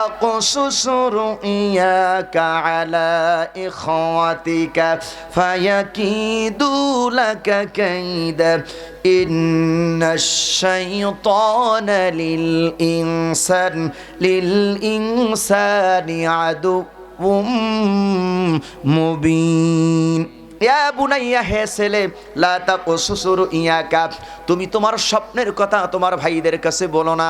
قصص رؤياك على إخوتك فيكيدوا لك كيدا إن الشيطان للإنسان عدو মুবিন। ইয়া বুনাইয়া, হে ছেলে, লা তাকুসুস রুইয়াকা, তুমি তোমার স্বপ্নের কথা তোমার ভাইদের কাছে বলো না।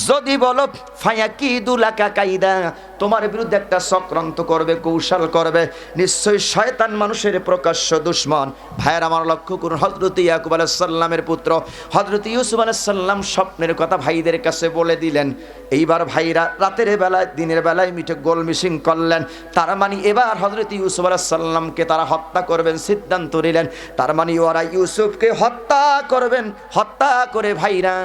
যদি বলো ফায়াকিদু লাকা কাইদা, তোমার বিরুদ্ধে একটা চক্রান্ত করবে, কৌশল করবে। নিশ্চয়ই শয়তান মানুষের প্রকাশ্য দুশমন। ভাইয়ের আমার লক্ষ্য করুন, হযরত ইয়াকুব আলাইহিস সালামের পুত্র হযরত ইউসুফ আলাইহিস সালাম স্বপ্নের কথা ভাইদের কাছে বলে দিলেন। এইবার ভাইরা রাতের বেলায় দিনের বেলায় মিটে গোল মিশিং করলেন। তার মানে এবার হযরত ইউসুফ আলাইহিস সালামকে তারা হত্যা করবেন সিদ্ধান্ত নিলেন। তার মানে ওরা ইউসুফকে হত্যা করবেন। হত্যা করে ভাইরা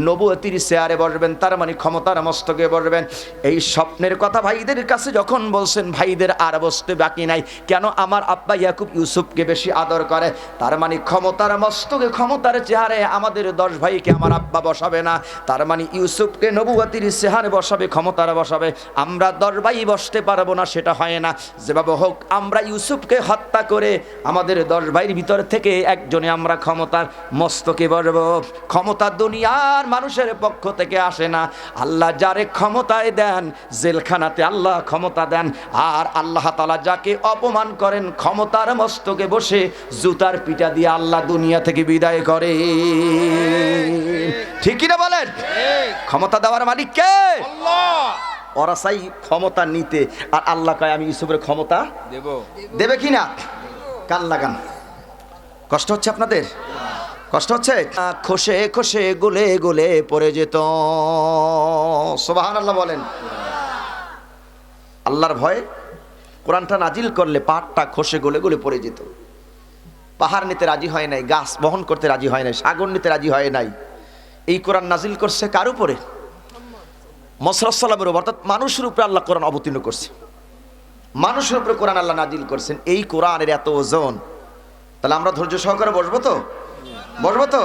নবুয়তির চেয়ারে বসবেন, তার মানে ক্ষমতার মস্তকে বসবেন। এই স্বপ্নের কথা ভাইদের কাছে যখন বলছেন, ভাইদের আর বসতে বাকি নাই। কেন? আমার আব্বা ইয়াকুব ইউসুফকে বেশি আদর করে। তার মানে ক্ষমতার মস্তকে, ক্ষমতার চেহারে আমাদের 10 ভাইকে আমার আব্বা বসাবে না। তার মানে ইউসুফকে নবুয়তির চেহারে বসাবে, ক্ষমতার বসাবে। আমরা 10 ভাই বসতে পারবো না, সেটা হয় না। যেভাবে হোক আমরা ইউসুফকে হত্যা করে আমাদের 10 ভাইয়ের ভিতর থেকে একজনে আমরা ক্ষমতার মস্তকে বসবো। ক্ষমতা দুনিয়ার মানুষের পক্ষ থেকে আসে না। আল্লাহ যারে ক্ষমতায় দেন, জেলখানাতে আল্লাহ ক্ষমতা দেন। আর আল্লাহ তাআলা যাকে অপমান করেন, ক্ষমতার মস্তকে বসে জুতার পিটা দিয়ে আল্লাহ দুনিয়া থেকে বিদায় করে। ঠিক কি না বলেন? ক্ষমতা দেওয়ার মালিক কে? আল্লাহ। ওরা চাই ক্ষমতা নিতে, আর আল্লাহ কয় আমি ইউসুফের ক্ষমতা দেব। দেবে কি না? কান লাগান। কষ্ট হচ্ছে আপনাদের? কষ্ট হচ্ছে? খসে খসে গলে গলে পড়ে যেত। সুবহানাল্লাহ বলেন। আল্লাহর ভয়ে কোরআনটা নাজিল করলে পাহাড়টা খসে গলে গলে পড়ে যেত। পাহাড় নিতে রাজি হয় নাই, গাছ বহন করতে রাজি হয় নাই, সাগর নিতে রাজি হয় নাই। এই কোরআন নাজিল করছে কার উপরে? মুসা সালামের উপর, অর্থাৎ মানুষের উপরে আল্লাহ কোরআন অবতীর্ণ করছে। মানুষের উপরে কোরআন আল্লাহ নাজিল করছেন। এই কোরআনের এত ওজন, তাহলে আমরা ধৈর্য সহকারে বসবো তো? বসবো তো?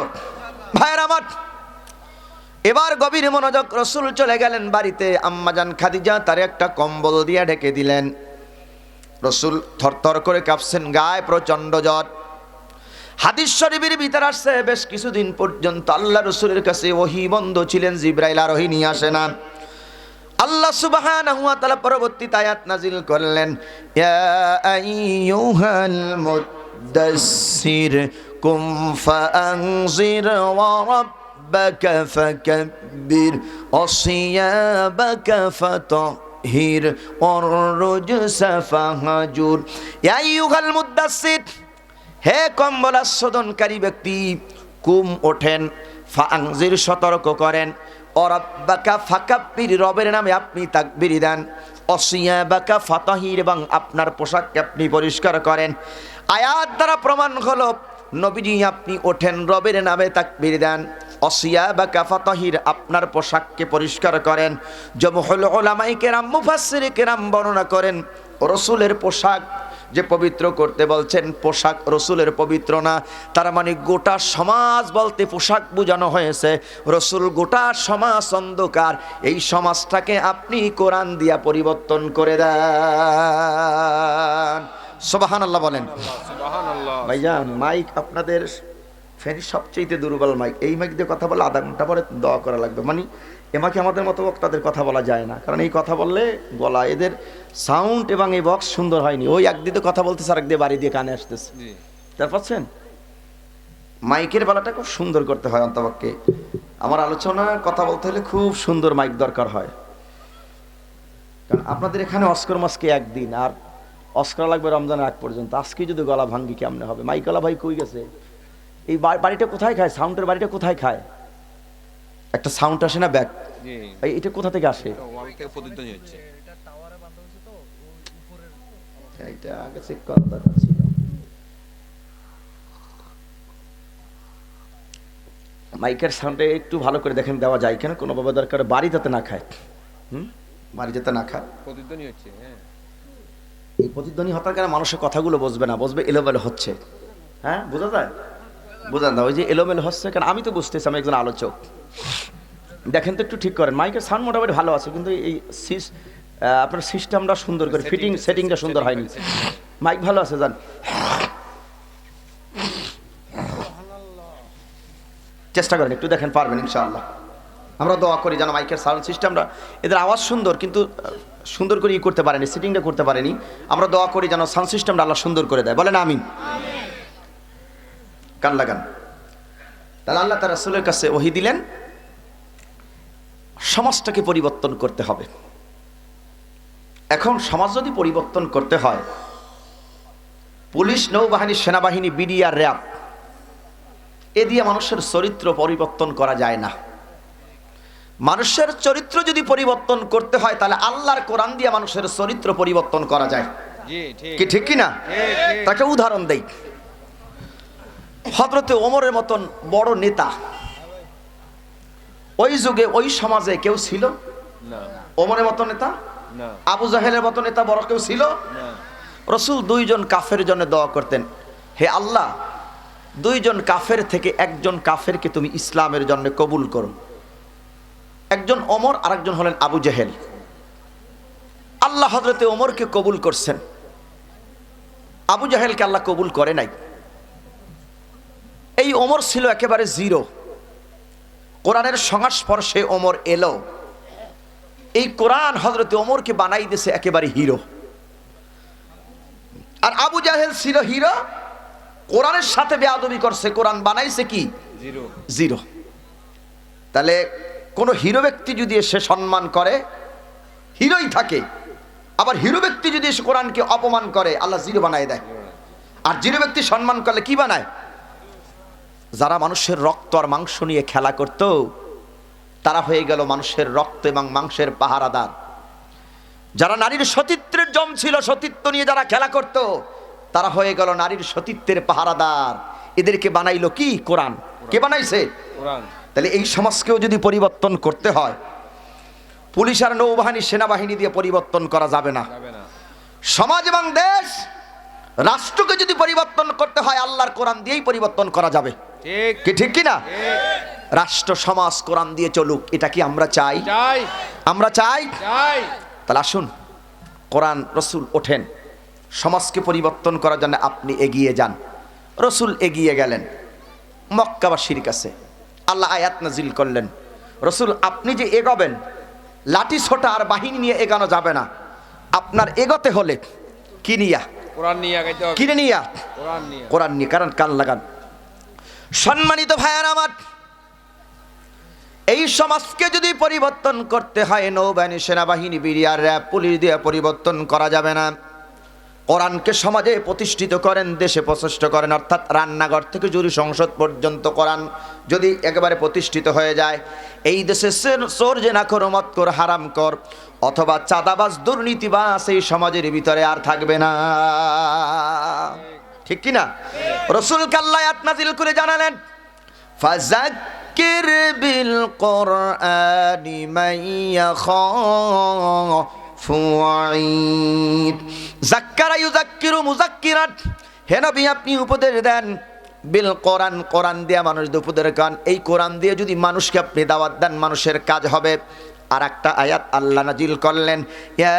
ভাইয়ের আমার, এবার গভীর মনোযোগ। রাসূল চলে গেলেন বাড়িতে। আম্মাজান খাদিজা তার একটা কম্বল দিয়ে ঢেকে দিলেন। রাসূল থরথর করে কাঁপছেন, গায়ে প্রচন্ড জ্বর। হাদিস শরীফের ভিতর আসছে বেশ কিছুদিন পর্যন্ত আল্লাহ রাসূলের কাছে ওহী বন্ধ ছিলেন, জিবরাইল আর ওহী নিয়ে আসে না। আল্লাহ সুবহানাহু ওয়া তাআলা পরবর্তীতে আয়াত নাজিল করলেন, ইয়া আইয়ুহাল মুদ্দাসসির কুম ফাআনজির ওয়া রাব্বাকা ফাকাব্বির ওয়া সিয়াবাকা ফাতাহির ওয়ার রুজসা ফাহাজুর। ইয়া আইয়ুহাল মুদ্দাসসির, হে কম্বল আচ্ছাদনকারী ব্যক্তি, কুম ওঠেন, ফাআনজির সতর্ক করেন, ওয়া রাব্বাকা ফাকাব্বির, রবের নামে আপনি তাকবীর দেন, ওয়া সিয়াবাকা ফাতাহির, এবং আপনার পোশাককে আপনি পরিষ্কার করেন। আয়াত দ্বারা প্রমাণ হলো নবীজি আপনি ওঠেন, রবের নামে তাকবীর দেন, অসিয়াবাকা ফাতাহির, আপনার পোশাককে পরিষ্কার করেন। জমহুল উলামায়ে কেরাম, মুফাসসিরে কেরাম বর্ণনা করেন, রাসূলের পোশাক যে পবিত্র করতে বলছেন, পোশাক রাসূলের পবিত্র না। তার মানে গোটা সমাজ বলতে পোশাক বোঝানো হয়েছে। রাসূল গোটা সমাজ অন্ধকার, এই সমাজটাকে আপনি কোরআন দিয়া পরিবর্তন করে দেন। সুবহানাল্লাহ বলেন। সুবহানাল্লাহ। ভাইজান, মাইক আপনাদের ফেরি সবচেয়ে দুর্বল মাইক। এই মাইক দিয়ে কথা বলে আধা ঘন্টা পরে দোয়া করা লাগবে। মানে এমাকে আমাদের মতো বক্তাদের কথা বলা যায় না, কারণ এই কথা বললে গলা, এদের সাউন্ড এবং এই বক্স সুন্দর হয়নি। ওই একদিকে কথা বলতেছে, আর একদিকে বাড়ি দিয়ে কানে আসতেছে। তার পাচ্ছেন? মাইকের বেলাটা খুব সুন্দর করতে হয় অন্তপক্ষে। আমার আলোচনা কথা বলতে হলে খুব সুন্দর মাইক দরকার হয়, কারণ আপনাদের এখানে অস্কর মাসকে একদিন, আর অস্কর লাগবে রমজানের আগ পর্যন্ত। আজকে যদি গলা ভাঙ্গি কেমনে হবে? মাইকলা ভাই কই গেছে? এই বাড়িটা কোথায় খায়? সাউন্ডের বাড়িটা কোথায় খায়? একটা সাউন্ড আসে না ব্যাক, এটা কোথা থেকে আসে? এটা আগে চেক করা দরকার ছিল। মাইকের সাউন্ডে একটু ভালো করে দেখেন দেওয়া যায় কেন? কোনো বাবা দরকার বাড়ি যাতে না খায়, বাড়ি যাতে না খায়। প্রতিধ্বনি হচ্ছে, এই প্রতিধ্বনি হওয়ার কারণে মানুষের কথাগুলো বুঝবে না, বুঝবে এলোমেলো হচ্ছে। হ্যাঁ, বোঝা যায়? বোঝা না, ওই যে এলোমেলো হচ্ছে, কারণ আমি তো বুঝতেছি, আমি একজন আলোচক। দেখেন তো একটু ঠিক করেন, মাইকের সাউন্ড মোটামুটি ভালো আছে, কিন্তু এই আপনার সিস্টেমটা সুন্দর করে সেটিংটা সুন্দর হয়নি। মাইক ভালো আছে জান, চেষ্টা করেন একটু, দেখেন পারবেন ইনশাআল্লাহ। আমরা দোয়া করি যেন মাইকের সাউন্ড সিস্টেমটা, এদের আওয়াজ সুন্দর কিন্তু সুন্দর করে করতে পারেনি, সেটিংটা করতে পারেনি। আমরা দোয়া করি যেন সাউন্ড সিস্টেমটা আল্লাহ সুন্দর করে দেয়, বলেন আমিন। কান লাগান। তাহলে আল্লাহ তার রাসূলের কাছে ওহী দিলেন, সমাজটাকে পরিবর্তন করতে হবে। এখন সমাজ যদি পরিবর্তন করতে হয়, পুলিশ, নৌবাহিনী, সেনাবাহিনী, বিডিআর, র্যাব এ দিয়ে মানুষের চরিত্র পরিবর্তন করা যায় না। মানুষের চরিত্র যদি পরিবর্তন করতে হয়, তাহলে আল্লাহর কোরআন দিয়ে মানুষের চরিত্র পরিবর্তন করা যায়, কি ঠিক কিনা? তাকে উদাহরণ দেই। হযরতে ওমরের মতন বড় নেতা ওই যুগে ওই সমাজে কেউ ছিল না। ওমরের মতো নেতা না, আবু জাহেলের মতো নেতা বড় কেউ ছিল না। রাসূল দুইজন কাফের জন্য দোয়া করতেন, হে আল্লাহ, দুইজন কাফের থেকে একজন কাফেরকে তুমি ইসলামের জন্য কবুল করো। একজন ওমর আর একজন হলেন আবু জাহেল। আল্লাহ হযরতে ওমরকে কবুল করছেন, আবু জাহেলকে আল্লাহ কবুল করে নাই। এই ওমর ছিল একেবারে জিরো, কোরআনের সংস্পর্শে ওমর এলো, এই কোরআন হযরতে ওমরকে বানাই দিয়েছে একেবারে হিরো। আর আবু জাহেল ছিল হিরো, কোরআনের সাথে বেয়াদবি করছে, কোরআন বানাইছে কি জিরো। তাহলে কোন হিরো ব্যক্তি যদি এসে সম্মান করে, হিরোই থাকে, আবার হিরো ব্যক্তি যদি এসে কোরআনকে অপমান করে, আল্লাহ জিরো বানায় দেয়। আর জিরো ব্যক্তি সম্মান করলে কি বানায়? যারা মানুষের রক্ত আর মাংস নিয়ে খেলা করত, তারা হয়ে গেল মানুষের রক্ত এবং মাংসের পাহারাদার। যারা নারীর সতীত্বের জম ছিল, সতীত্ব নিয়ে যারা খেলা করত, তারা হয়ে গেল নারীর সতীত্বের পাহারাদার। এদেরকে বানাইলো কি? কোরআন। কে বানাইছে? কোরআন। তাহলে এই সমাজকেও যদি পরিবর্তন করতে হয়, পুলিশ আর নৌবাহিনী, সেনাবাহিনী দিয়ে পরিবর্তন করা যাবে না। সমাজ এবং দেশ, রাষ্ট্রকে যদি পরিবর্তন করতে হয়, আল্লাহর কোরআন দিয়েই পরিবর্তন করা যাবে, কি ঠিক কিনা? রাষ্ট্র সমাজ কোরআন দিয়ে চলুক, এটা কি আমরা চাই? আমরা চাই। তাহলে আসুন, কোরআন রাসূল ওঠেন, সমাজকে পরিবর্তন করার জন্য আপনি এগিয়ে যান। রাসূল এগিয়ে গেলেন মক্কাবাসীর কাছে, আল্লাহ আয়াত নাজিল করলেন, রাসূল আপনি যে এগোবেন, লাঠি ছোটা আর বাহিনী নিয়ে এগানো যাবে না। আপনার এগোতে হলে কি নিয়া? কোরআন নিয়ে। কিনে নিয়া? কোরআন নিয়ে। কারণ কান লাগান। সম্মানিত ভাইয়ার আমার, এই সমাজকে যদি পরিবর্তন করতে হয়, নৌবাহিনী, সেনাবাহিনী, বিডিআর, র্যাব, পুলিশ দিয়ে পরিবর্তন করা যাবে না। কোরআনকে সমাজে প্রতিষ্ঠিত করেন, দেশে প্রতিষ্ঠিত করেন, অর্থাৎ রান্নাঘর থেকে জুরি সংসদ পর্যন্ত কোরআন যদি একেবারে প্রতিষ্ঠিত হয়ে যায়, এই দেশে চোর, জেনাখোর, মদখোর, হারামখোর অথবা চাঁদাবাজ, দুর্নীতিবাজ এই সমাজের ভিতরে আর থাকবে না, ঠিক কিনা? রাসূল আল্লাহ আয়াত নাযিল করে জানালেন, ফাযাক্কির বিল কুরআনি মান ইয়াখাফু ওয়াঈদ। যাক্কারা ইউযাক্কিরু মুযাক্কিরাত, হে নবী আপনি উপদেশ দেন, বিল কোরআন, কোরআন দিয়ে মানুষ উপদেশ দেন। এই কোরআন দিয়ে যদি মানুষকে আপনি দাওয়াত দেন, মানুষের কাজ হবে। আর একটা আয়াত আল্লাহ নাজিল করলেন, ইয়া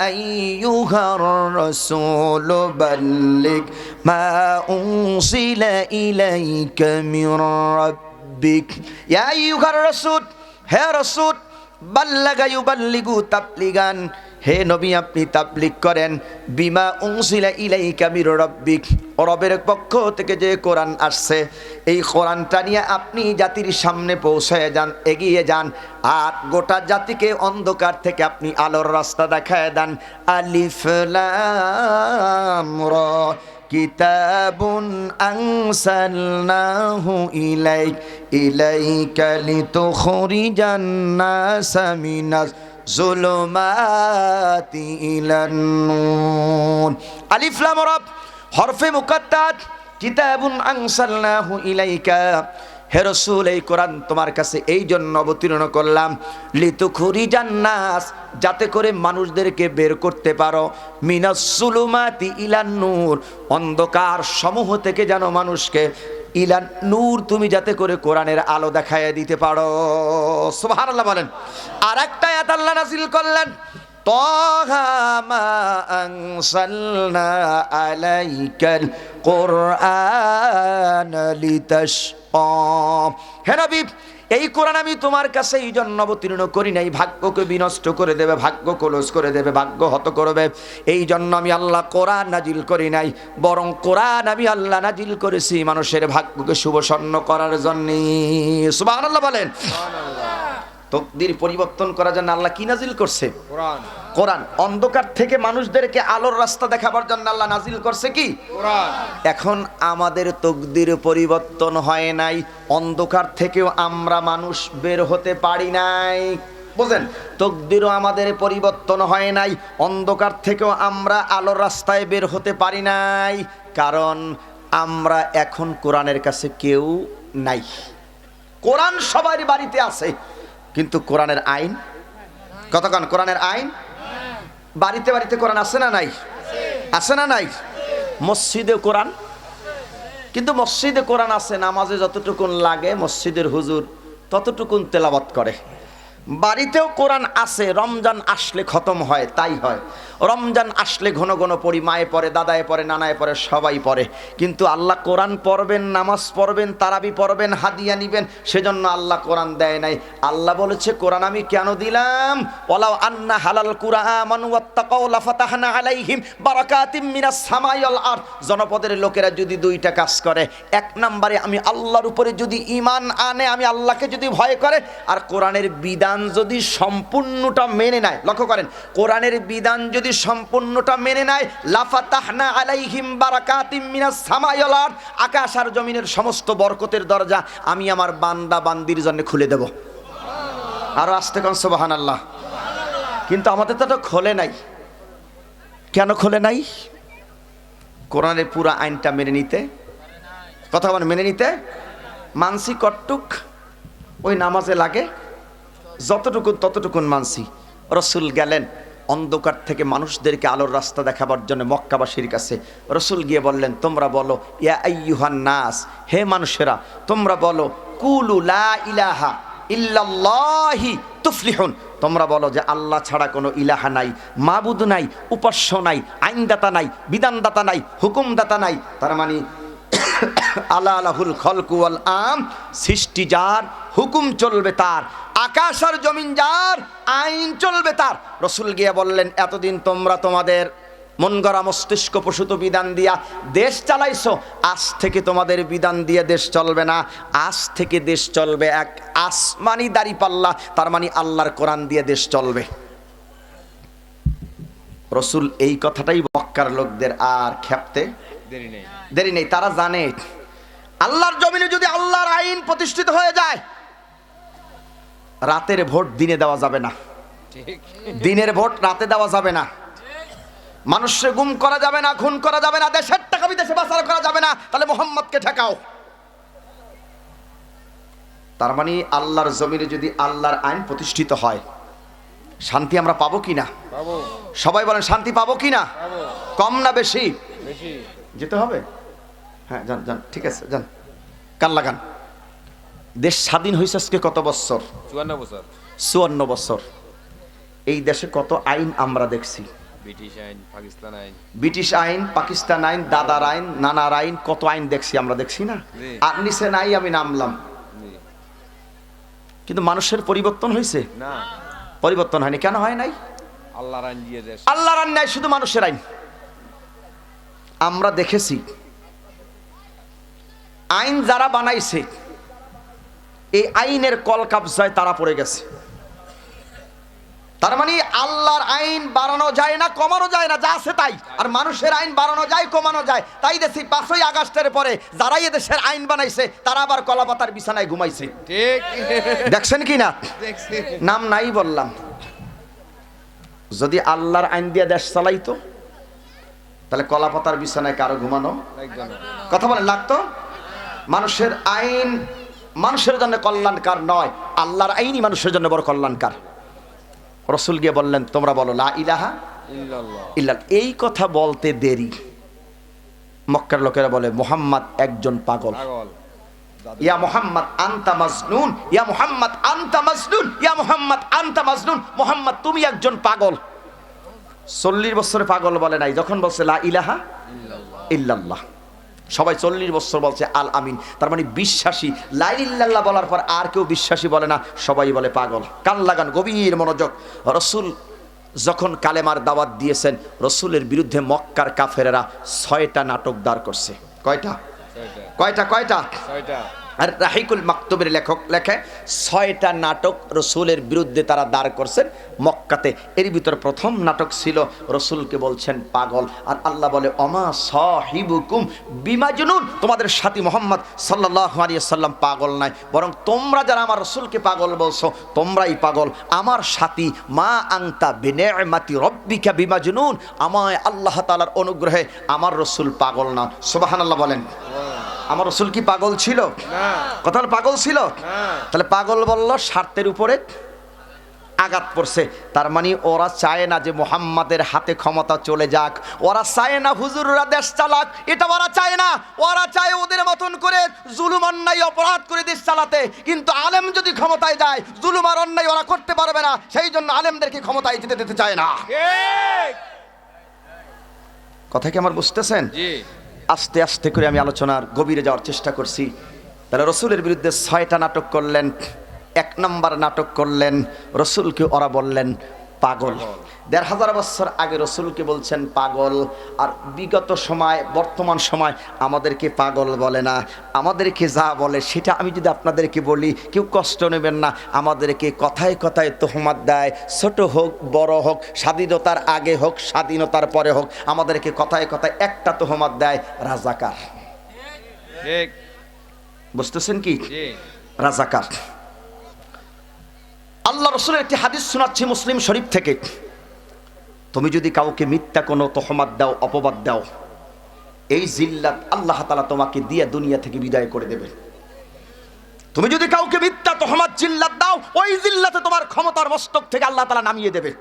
আইয়ুহার রাসূলু বাল্লিগ মা উনজিলা ইলাইকা মির রাব্বিক। ইয়া আইয়ুহার রাসূল, হে রাসূল, বাল্লাগা ইউবাল্লিগু তাবলিগান, হে নবী আপনি তাবলিগ করেন, বিমা উনজিলা ইলাইকা মির রাব্বিক, রবের পক্ষ থেকে যে কোরআন আসছে, এই কোরআনটা নিয়ে আপনি জাতির সামনে পৌঁছায় যান, এগিয়ে যান। আর গোটা জাতিকে অন্ধকার থেকে আপনি আলোর রাস্তা দেখায় দেন। আলিফ লাম রা কিতাবুন আনসালনাহু ইলাইকা লিতুখরিজান নাসা মিনাজ যুলুমাতি ইলান নূর। আলিফ লাম রা হরফে মুকাদ্দাত, কিতাবুন আনসালনাহু ইলাইকা, হে রাসূল এই কোরআন তোমার কাছে এই জন্য অবতীর্ণ করলাম, লিতুখরিজান নাস, যাতে করে মানুষদেরকে বের করতে পারো, মিনাস যুলুমাতি ইলান নূর, অন্ধকার সমূহ থেকে যেন মানুষকে ইলান নূর, তুমি যাতে করে কোরআনের আলো দেখায় দিতে পারো। সুবহানাল্লাহ বলেন। আর একটা আয়াত আল্লাহ নাযিল করলেন, তাহা মা আনসালনা আলাইকাল কুরআন লিতাশকা। হে নবী, এই কোরআন আমি তোমার কাছে এই জন্য অবতীর্ণ করি নাই ভাগ্যকে বিনষ্ট করে দেবে, ভাগ্য কলস করে দেবে, ভাগ্য হত করবে, এই জন্য আমি আল্লাহ কোরআন নাজিল করি নাই, বরং কোরআন আমি আল্লাহ নাজিল করেছি মানুষের ভাগ্যকে শুভসন্ন করার জন্য। সুবহানাল্লাহ বলেন। তকদির পরিবর্তন করার জন্য আল্লাহ কি নাজিল করছে? কোরআন। কোরআন। অন্ধকার থেকে মানুষদেরকে আলোর রাস্তা দেখাবার জন্য আল্লাহ নাজিল করছে কি? কোরআন। এখন আমাদের তকদির পরিবর্তন হয় নাই, অন্ধকার থেকেও আমরা মানুষ বের হতে পারি নাই। বুঝেন, তকদিরও আমাদের পরিবর্তন হয় নাই, অন্ধকার থেকেও আমরা আলোর রাস্তায় বের হতে পারি নাই, কারণ আমরা এখন কোরআনের কাছে কেউ নাই। কোরআন সবার বাড়িতে আছে, কিন্তু কোরআনের আইন কতক্ষণ? কোরআনের আইন বাড়িতে বাড়িতে কোরআন আছে না নাই? আছে না নাই? মসজিদে কোরআন, কিন্তু মসজিদে কোরআন আছে, নামাজে যতটুকুন লাগে মসজিদের হুজুর ততটুকুন তেলাওয়াত করে। বাড়িতেও কোরআন আছে, রমজান আসলে খতম হয়, তাই হয়। রমজান আসলে ঘন ঘন পড়ি, মায়ে পড়ে, দাদায় পড়ে, নানায় পড়ে, সবাই পড়ে, কিন্তু আল্লাহ কোরআন পড়বেন, নামাজ পড়বেন, তারাবি পড়বেন, হাদিয়া নিবেন, সেজন্য আল্লাহ কোরআন দেয় নাই। আল্লাহ বলেছে কোরআন আমি কেন দিলাম? ওয়ালাউ আন্না হালাল কুরআন ওয়াত্তাকাউ লাফাতাহনা আলাইহিম বারাকাতিম মিনাস সামাই ওয়াল আরদ। জনপদের লোকেরা যদি দুইটা কাজ করে, এক নম্বরে আমি আল্লাহর উপরে যদি ঈমান আনে, আমি আল্লাহকে যদি ভয় করে, আর কোরআনের বিধান যদি সম্পূর্ণটা মেনে নেয়, লক্ষ্য করেন, কোরআনের বিধান যদি সম্পূর্ণটা মেনে নেয়, লাফাতাহনা আলাইহিম বারাকাতিম মিনাস সামাই ওয়াল আরদ, আকাশ আর জমিনের সমস্ত বরকতের দরজা আমি আমার বান্দা বান্দির জন্য খুলে দেব। আরো আস্তে কোন সুবহানাল্লাহ। কিন্তু আমাদের তো খোলে নাই। কেন খোলে নাই? কোরআনের পুরো আইনটা মেনে নিতে, কথা বলেন, মেনে নিতে মানসি কটটুক ওই নামাজে লাগে যতটুকুন ততটুকুন মানসি। রসুল গেলেন অন্ধকার থেকে মানুষদেরকে আলোর রাস্তা দেখাবার জন্য মক্কাবাসীর কাছে। রসুল গিয়ে বললেন, তোমরা বলো ইয়া আইয়ুহান নাস, হে মানুষেরা, তোমরা বলো কুলু লা ইলাহা ইল্লাল্লাহি তুফলিহুন, তোমরা বলো যে আল্লাহ ছাড়া কোনো ইলাহা নাই, মাবুদ নাই, উপাস্য নাই, আইনদাতা নাই, বিধানদাতা নাই, হুকুমদাতা নাই। তার মানে আলা লাহুল খলকু ওয়াল আম, সৃষ্টি যার, হুকুম চলবে তার, আকাশ আর জমিন যার, আইন চলবে তার। রসুল গিয়ে বললেন, এতদিন তোমরা তোমাদের মন গড়া মস্তিষ্ক প্রসূত বিধান দিয়া দেশ চালাইছো, আজ থেকে তোমাদের বিধান দিয়ে দেশ চলবে না, আজ থেকে দেশ চলবে এক আসমানি দাড়িপাল্লা, তার মানে আল্লাহর কোরআন দিয়ে দেশ চলবে। রসুল এই কথাটাই মক্কার লোকদের আর খেপতে দেরি নেই। তারা জানে আল্লাহর জমিনে যদি আল্লাহর আইন প্রতিষ্ঠিত হয়ে যায়, রাতের ভোট দিনে দেওয়া যাবে না, দিনের ভোট রাতে দেওয়া যাবে না, মানুষকে গুম করা যাবে না, খুন করা যাবে না, দেশের টাকা বিদেশে পাচার করা যাবে না, তাহলে মোহাম্মদকে ঠেকাও। তার মানে আল্লাহর জমিনে যদি আল্লাহর আইন প্রতিষ্ঠিত হয়, শান্তি আমরা পাবো কিনা? সবাই বলেন শান্তি পাবো কিনা? কম না বেশি? যেতে হবে। হ্যাঁ যান যান, ঠিক আছে যান, কান লাগান। দেশ স্বাধীন হয়েছে আজকে কত বছর? 54 বছর। 54 বছর। এই দেশে কত আইন আমরা দেখছি, ব্রিটিশ আইন, পাকিস্তান আইন, ব্রিটিশ আইন, পাকিস্তান আইন, দাদার আইন, নানার আইন, কত আইন দেখছি আমরা, দেখছি না? আর নিচে নাই, আমি নামলাম, কিন্তু মানুষের পরিবর্তন হয়েছে না? পরিবর্তন হয়নি। কেন হয় নাই? আল্লাহর আইন দিয়ে দেশ, আল্লাহর আইন নাই, শুধু মানুষের আইন। আমরা দেখেছি আইন যারা বানাইছে, এই আইনের কল কাবজায় তারা পড়ে গেছে। তার মানে আল্লাহর আইন বাড়ানো যায় না, কমানো যায় না, যা আছে তাই। আর মানুষের আইন বাড়ানো যায়, কমানো যায়। তাই দেখছি 5ই আগস্টের পরে যারাই এদেশের আইন বানাইছে, তারা আবার কলাপাতার বিছানায় ঘুমাইছে। ঠিক দেখছেন কি না? নাম নাই বললাম। যদি আল্লাহর আইন দিয়ে দেশ চালাইতো, তাহলে কলাপাতার বিছানায় কারো ঘুমানো কথা বলে লাগতো? মানুষের আইন মানুষের জন্য কল্যাণকার নয়, আল্লাহর আইনই মানুষের জন্য বড় কল্যাণকার। রসুল গিয়ে বললেন, তোমরা বলো লা ইলাহা ইল্লাল্লাহ। এই কথা বলতে দেরি মক্কার লোকেরা বলে মুহাম্মদ একজন পাগল। ইয়া মুহাম্মদ আনতা মাজনুন, ইয়া মুহাম্মদ আনতা মাজনুন, ইয়া মুহাম্মদ আনতা মাজনুন, মুহাম্মদ তুমি একজন পাগল। 40 বছরে পাগল বলে নাই, যখন বলছে লা ইলাহা ইল্লাল্লাহ সবাই 40 বছর বলছে আল আমিন। তার মানে বিশ্বাসী। লা ইল্লাল্লাহ বলার পর আর কেউ বিশ্বাসী বলে না, সবাই বলে পাগল। কান লাগান, গভীর মনোযোগ। রাসূল যখন কালেমার দাওয়াত দিয়েছেন, রাসূলের বিরুদ্ধে মক্কার কাফেরেরা 6টা নাটক দাঁড় করছে। কয়টা? কয়টা? আর রাহিকুল মাকতুবের লেখক লেখে 6টা নাটক রাসূলের বিরুদ্ধে তারা দাঁড় করছেন মক্কাতে। এর ভিতর প্রথম নাটক ছিল রাসূলকে বলছেন পাগল, আর আল্লাহ বলে অমা সাহিবুকুম বিমাজনুন, তোমাদের সাথী মুহাম্মদ সাল্লাল্লাহু আলাইহি ওয়াসাল্লাম পাগল নাই, বরং তোমরা যারা আমার রাসূলকে পাগল বলছো তোমরাই পাগল। আমার সাথী মা আনতা বিনিআমাতি রাব্বিকা বিমাজনুন, আমায় আল্লাহ তাআলার অনুগ্রহে আমার রাসূল পাগল না। সুবহানাল্লাহ বলেন। আমার রাসূল কি পাগল ছিল? না। কথা পাগল ছিল? না। তাহলে পাগল বলল, স্বার্থের উপরে আঘাত পড়ছে। তার মানে ওরা চায় না যে মুহাম্মাদের হাতে ক্ষমতা চলে যাক, ওরা চায় না হুজুররা দেশ চালাক, এটা ওরা চায় না। ওরা চায় ওদের মতন করে জুলুম অন্যায় অপরাধ করে দেশ চালাতে। কিন্তু আলেম যদি ক্ষমতায় যায়, জুলুম আর অন্যায় ওরা করতে পারবে না, সেই জন্য আলেমদেরকে ক্ষমতায় যেতে দিতে চায় না। কথা কি আমার বুঝতেছেন? জি। আস্তে আস্তে করে আমি আলোচনার গভীরে যাওয়ার চেষ্টা করছি। তাহলে রাসূলের বিরুদ্ধে 6টা নাটক করলেন। 1 নম্বর নাটক করলেন, রাসূলকে ওরা বললেন পাগল। 1500 বছর আগে রাসূলকে বলছেন পাগল, আর বিগত সময় বর্তমান সময় আমাদেরকে পাগল বলে না। আমাদেরকে যা বলে সেটা আমি যদি আপনাদেরকে বলি, কেউ কষ্ট নেবেন না। আমাদেরকে কথায় কথায় তোহমাত দেয়, ছোট হোক বড় হোক, স্বাধীনতার আগে হোক স্বাধীনতার পরে হোক, আমাদেরকে কথায় কথায় একটা তোহমাত দেয়, রাজাকার। ঠিক বুঝতেছেন কি? রাজাকার। আল্লাহ রাসূলের একটি হাদিস শোনাচ্ছি মুসলিম শরীফ থেকে। তুমি যদি কাউকে মিথ্যা কোনো তোহমাত দাও, অপবাদ দাও, এই জিল্লাত আল্লাহ তাআলা তোমাকে দিয়ে দুনিয়া থেকে বিদায় করে দেবে। তুমি যদি কাউকে মিথ্যা তোহমাত জিল্লাত দাও, ওই জিল্লাতে তোমার ক্ষমতার মস্তক থেকে আল্লাহ তাআলা নামিয়ে দেবে।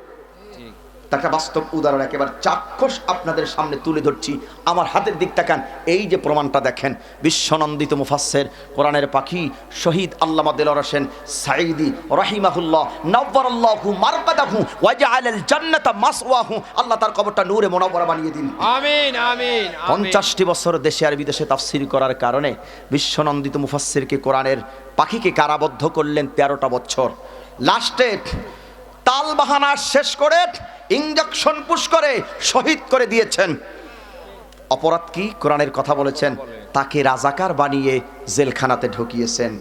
একটা বাস্তব উদাহরণ একেবারে চাক্ষুষ আপনাদের সামনে তুলে ধরছি। আমার হাতের দিক তাকান, এই যে প্রমাণটা দেখেন। বিশ্বনন্দিত মুফাসসির, কোরআনের পাখি, শহীদ আল্লামা দেলোয়ার হোসেন সাঈদী রাহিমাহুল্লাহ নাওয়ারাল্লাহু মারকাদাহু ওয়া জাআলাল জান্নাতা মাসওয়াহু, আল্লাহ তার কবরটা নূরে মুনাওয়ারা বানিয়ে দিন। আমিন আমিন। 50টি বছর দেশে আর বিদেশে তাফসীর করার কারণে বিশ্বনন্দিত মুফাসসিরকে, কোরআনের পাখিকে কারাবদ্ধ করলেন 13টা বছর। লাস্টে তাল বাহানা শেষ করে ইনজেকশন পুশ করে শহীদ করে দিয়েছেন। অপরাধ কি? কোরআনের কথা বলেছেন, তাকে রাজাকার বানিয়ে জেলখানাতে ঢুকিয়েছেন।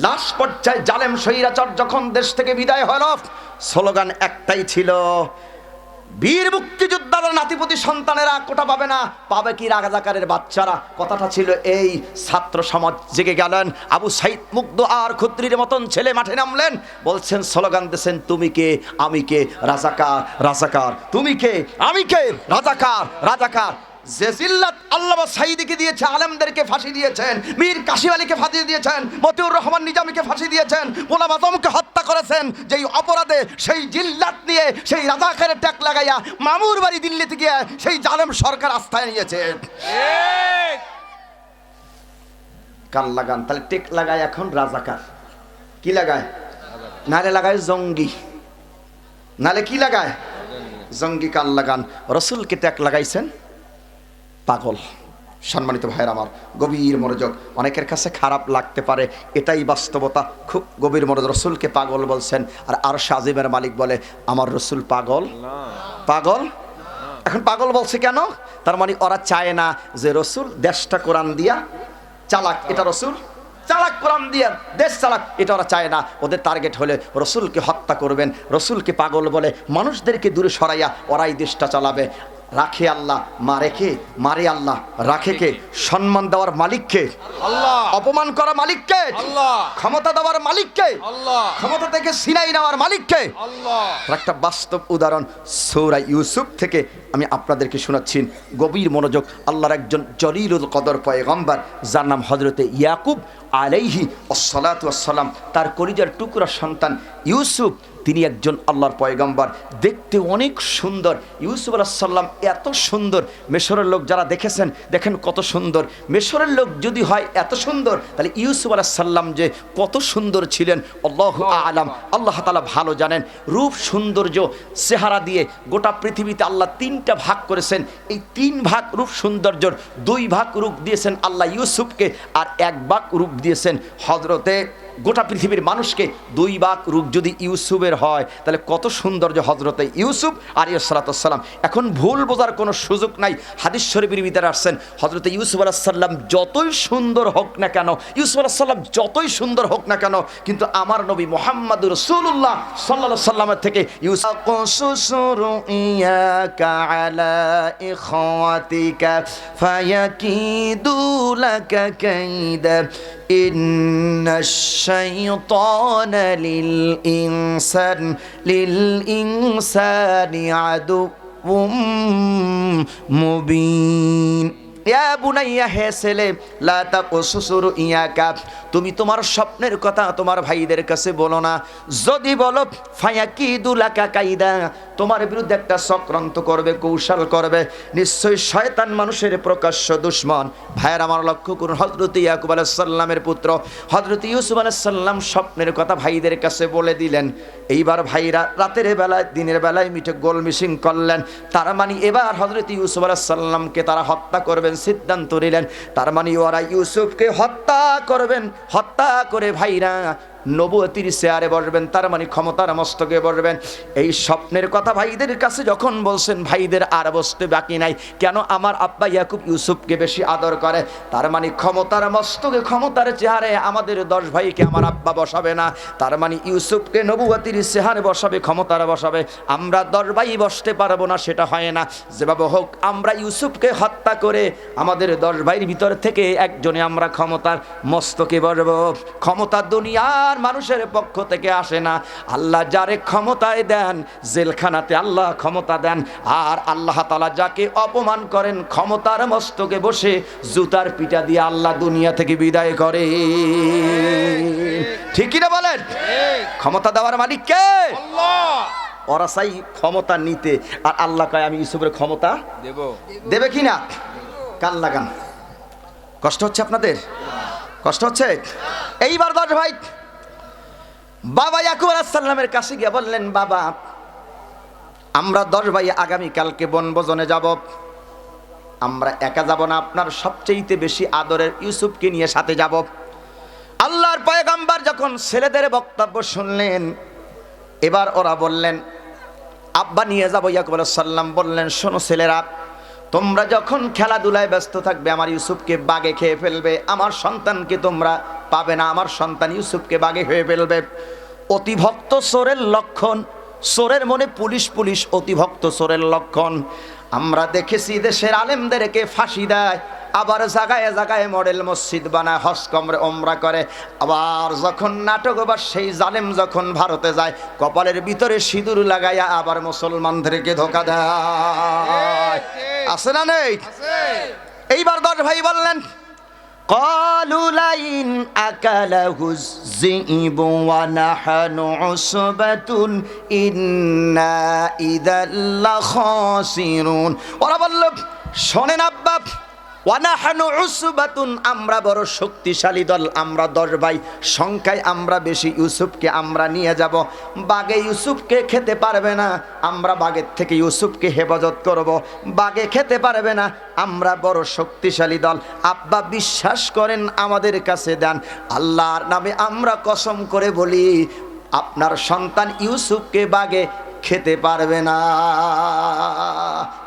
লাস্ট পর্যায়ে জালেম স্বৈরাচার যখন দেশ থেকে বিদায় হল, স্লোগান একটাই ছিল, বীর মুক্তিযোদ্ধাদের নাতিপতি সন্তানেরা কোটা পাবে না, পাবে কি রাজাকারের বাচ্চারা। কথাটা ছিল এই। ছাত্র সমাজ জেগে গেলেন। আবু সাইদ মুগ্ধ আর খুদ্রির মতন ছেলে মাঠে নামলেন, বলছেন, স্লোগান দিয়েছেন, তুমি কে আমি কে, রাজাকার রাজাকার, তুমি কে আমি কে, রাজাকার রাজাকার। যে জিল্লাত আল্লামা সাঈদীকে দিয়েছে, আলেমদেরকে ফাঁসি দিয়েছেন, মীর কাসিম আলীকে ফাঁসি দিয়েছেন, মতিউর রহমান নিজামীকে ফাঁসি দিয়েছেন, গোলাম আজমকে হত্যা করেছেন, যেই অপরাধে সেই জিল্লাত নিয়ে সেই রাজাকারের ট্যাগ লাগাইয়া মামুর বাড়ি দিল্লিতে গিয়ে সেই জালেম সরকার আস্থায় নিয়েছে। কাল লাগান, তাহলে টেক লাগায় এখন রাজাকার। কি লাগায়? নালে লাগায় জঙ্গি, নালে কি লাগায়? জঙ্গি। কাল লাগান। রাসূলকে ট্যাগ লাগাইছেন পাগল। সম্মানিত ভাইয়ের আমার, গভীর মনোযোগ। অনেকের কাছে খারাপ লাগতে পারে, এটাই বাস্তবতা। খুব গভীর মনোযোগ। রাসূলকে পাগল বলছেন, আর আরশ আজিমের মালিক বলে আমার রাসূল পাগল। পাগল। এখন পাগল বলছে কেন? তার মানে ওরা চায় না যে রাসূল দেশটা কোরআন দিয়া চালাক, এটা রাসূল চালাক, কোরআন দিয়া দেশ চালাক, এটা ওরা চায় না। ওদের টার্গেট হলে রাসূলকে হত্যা করবেন। রাসূলকে পাগল বলে মানুষদেরকে দূরে সরাইয়া ওরাই দেশটা চালাবে। রাখে আল্লাহ, মারে কে? মারে আল্লাহ, রাখে কে? সম্মান দেওয়ার মালিক কে? আল্লাহ। অপমান করা মালিক কে? আল্লাহ। ক্ষমতা দেওয়ার মালিক কে? আল্লাহ। ক্ষমতা থেকে ছিনাই নেওয়ার মালিক কে? আল্লাহ। একটা বাস্তব উদাহরণ সূরা ইউসুফ থেকে আমি আপনাদেরকে শোনাচ্ছি। গভীর মনোযোগ। আল্লাহর একজন জলিলুল কদর পয়গম্বর, যার নাম হযরতে ইয়াকুব, আলাইহি আসসালাতু ওয়াসসালাম, তার কলিজার টুকরা সন্তান ইউসুফ, তিনি একজন আল্লাহর পয়গম্বর, দেখতে অনেক সুন্দর। ইউসুফ আলাইহিস সালাম এত সুন্দর, মিশরের লোক যারা দেখেছেন দেখেন কত সুন্দর। মিশরের লোক যদি হয় এত সুন্দর, তাহলে ইউসুফ আলাইহিস সালাম যে কত সুন্দর ছিলেন আল্লাহু আ'লাম, আল্লাহ তাআলা ভালো জানেন। রূপ সৌন্দর্য চেহারা দিয়ে গোটা পৃথিবীতে আল্লাহ তিনটা ভাগ করেছেন। এই তিন ভাগ রূপ সৌন্দর্যর 2 ভাগ রূপ দিয়েছেন আল্লাহ ইউসুফকে, আর 1 ভাগ রূপ দিয়েছেন হযরতে গোটা পৃথিবীর মানুষকে। 2 ভাগ রূপ যদি ইউসুফের হয়, তাহলে কত সৌন্দর্য হযরতে ইউসুফ আলাইহিস সালাতু ওয়াসসালাম। এখন ভুল বোঝার কোনো সুযোগ নাই। হাদিস শরীফের ভিতরে আসছেন হযরতে ইউসুফ আলাইহিস সালাম যতই সুন্দর হোক না কেন, ইউসুফ আলাইহিস সালাম যতই সুন্দর হোক না কেন, কিন্তু আমার নবী মুহাম্মদুর রাসূলুল্লাহ সাল্লাল্লাহু আলাইহি সাল্লামের থেকে ইউসুফ কসুসুরু ইয়াকা আলা ইখওয়াতিকা ফায়াকিদু লাকা কাইদা ইন্নাশ শাইতানা লিল-ইনসানি আদুউম মুবিন। ইয়া বুনাইয়া, হে ছেলে, লা তাকুসুসুরু ইয়াকা, তুমি তোমার স্বপ্নের কথা তোমার ভাইদের কাছে বলো না। যদি বলো ফায়াকিদু লাকা কাইদা, তোমার বিরুদ্ধে একটা চক্রান্ত করবে, কৌশল করবে। নিশ্চয়ই শয়তান মানুষের প্রকাশ্য দুশমন। ভাইয়ের আমার লক্ষ্য করুন, হযরত ইয়াকুব আলাইহিস সালামের পুত্র হযরত ইউসুফ আলাইহিস সালাম স্বপ্নের কথা ভাইদের কাছে বলে দিলেন। এইবার ভাইরা রাতের বেলায় দিনের বেলায় মিটে গোল মিশিং করলেন। তার মানে এবার হযরত ইউসুফ আলাইহিস সালামকে তারা হত্যা করবেন সিদ্ধান্ত নিলেন। তার মানে ওরা ইউসুফকে হত্যা করবেন। হত্যা করে ভাইরা নবুয়তির চেয়ারে বসবেন, তার মানে ক্ষমতার মস্তকে বসবেন। এই স্বপ্নের কথা ভাইদের কাছে যখন বলছেন, ভাইদের আর বসতে বাকি নাই। কেন? আমার আব্বা ইয়াকুব ইউসুফকে বেশি আদর করে, তার মানে ক্ষমতার মস্তকে ক্ষমতার চেহারে আমাদের 10 ভাইকে আমার আব্বা বসাবে না। তার মানে ইউসুফকে নবুয়তির চেহারে বসাবে, ক্ষমতার বসাবে। আমরা 10 ভাই বসতে পারবো না, সেটা হয় না। যেভাবে হোক আমরা ইউসুফকে হত্যা করে আমাদের 10 ভাইয়ের ভিতর থেকে একজনে আমরা ক্ষমতার মস্তকে বসবো। ক্ষমতা দুনিয়ার মানুষের পক্ষ থেকে আসে না, আল্লাহ যারে ক্ষমতায় দেন, জেলখানাতে আল্লাহ ক্ষমতা দেন। আর আল্লাহ তাআলা যাকে অপমান করেন, ক্ষমতার মস্তকে বসে জুতার পিটা দিয়ে আল্লাহ দুনিয়া থেকে বিদায় করে। ঠিক কি না বলেন? ক্ষমতা দেওয়ার মালিক কে? আল্লাহ। ওরা চাই ক্ষমতা নিতে, আর আল্লাহ কয় আমি ইউসুফের ক্ষমতা দেব। দেবে কিনা? কান লাগান। কষ্ট হচ্ছে আপনাদের? কষ্ট হচ্ছে? এইবার 10 ভাই বাবা ইয়াকুব আলাইহিস সালামের কাছে গিয়ে বললেন, বাবা আমরা 10 ভাই আগামীকালকে বনভোজনে যাব। আমরা একা যাব না, আপনার সবচেয়ে বেশি আদরের ইউসুফকে নিয়ে সাথে যাব। আল্লাহর পয়গম্বর যখন ছেলেদের বক্তব্য শুনলেন, এবার ওরা বললেন আব্বা নিয়ে যাব। ইয়াকুব আলাইহিস সালাম বললেন, শোনো ছেলেরা, তোমরা যখন খেলাধুলায় ব্যস্ত থাকবে, আমার ইউসুফকে বাগে খেয়ে ফেলবে। আমার সন্তানকে তোমরা পাবে না, আমার সন্তান ইউসুফকে বাগে খেয়ে ফেলবে। অতিভক্ত চোরের লক্ষণ, চোরের মনে পুলিশ পুলিশ, অতিভক্ত চোরের লক্ষণ। আমরা দেখেছি দেশের আলেমদেরকে ফাঁসি দেয়, আবার জায়গায় জায়গায় মডেল মসজিদ বানায়, হজ ওমরা করে। আবার যখন নাটক বা সেই জালেম যখন ভারতে যায়, কপালের ভিতরে সিঁদুর লাগাইয়া আবার মুসলমানদেরকে ধোকা দেয়। আছে না নেই? এইবার 10 ভাই বললেন, قالوا لئن أكله الذئب ونحن عصبة إنا إذا لخاسرون। ওরা বলল, শোনেন আব্বা, ওয়ানাহানু উসবাতুন, আমরা বড় শক্তিশালী দল, আমরা 10 ভাই, সংখ্যায় আমরা বেশি। ইউসুফকে আমরা নিয়ে যাব, বাগে ইউসুফকে খেতে পারবে না, আমরা বাগের থেকে ইউসুফকে হেফাজত করব। বাগে খেতে পারবে না, আমরা বড় শক্তিশালী দল। আব্বা বিশ্বাস করেন, আমাদের কাছে দেন, আল্লাহর নামে আমরা কসম করে বলি, আপনার সন্তান ইউসুফকে বাগে খেতে পারবে না।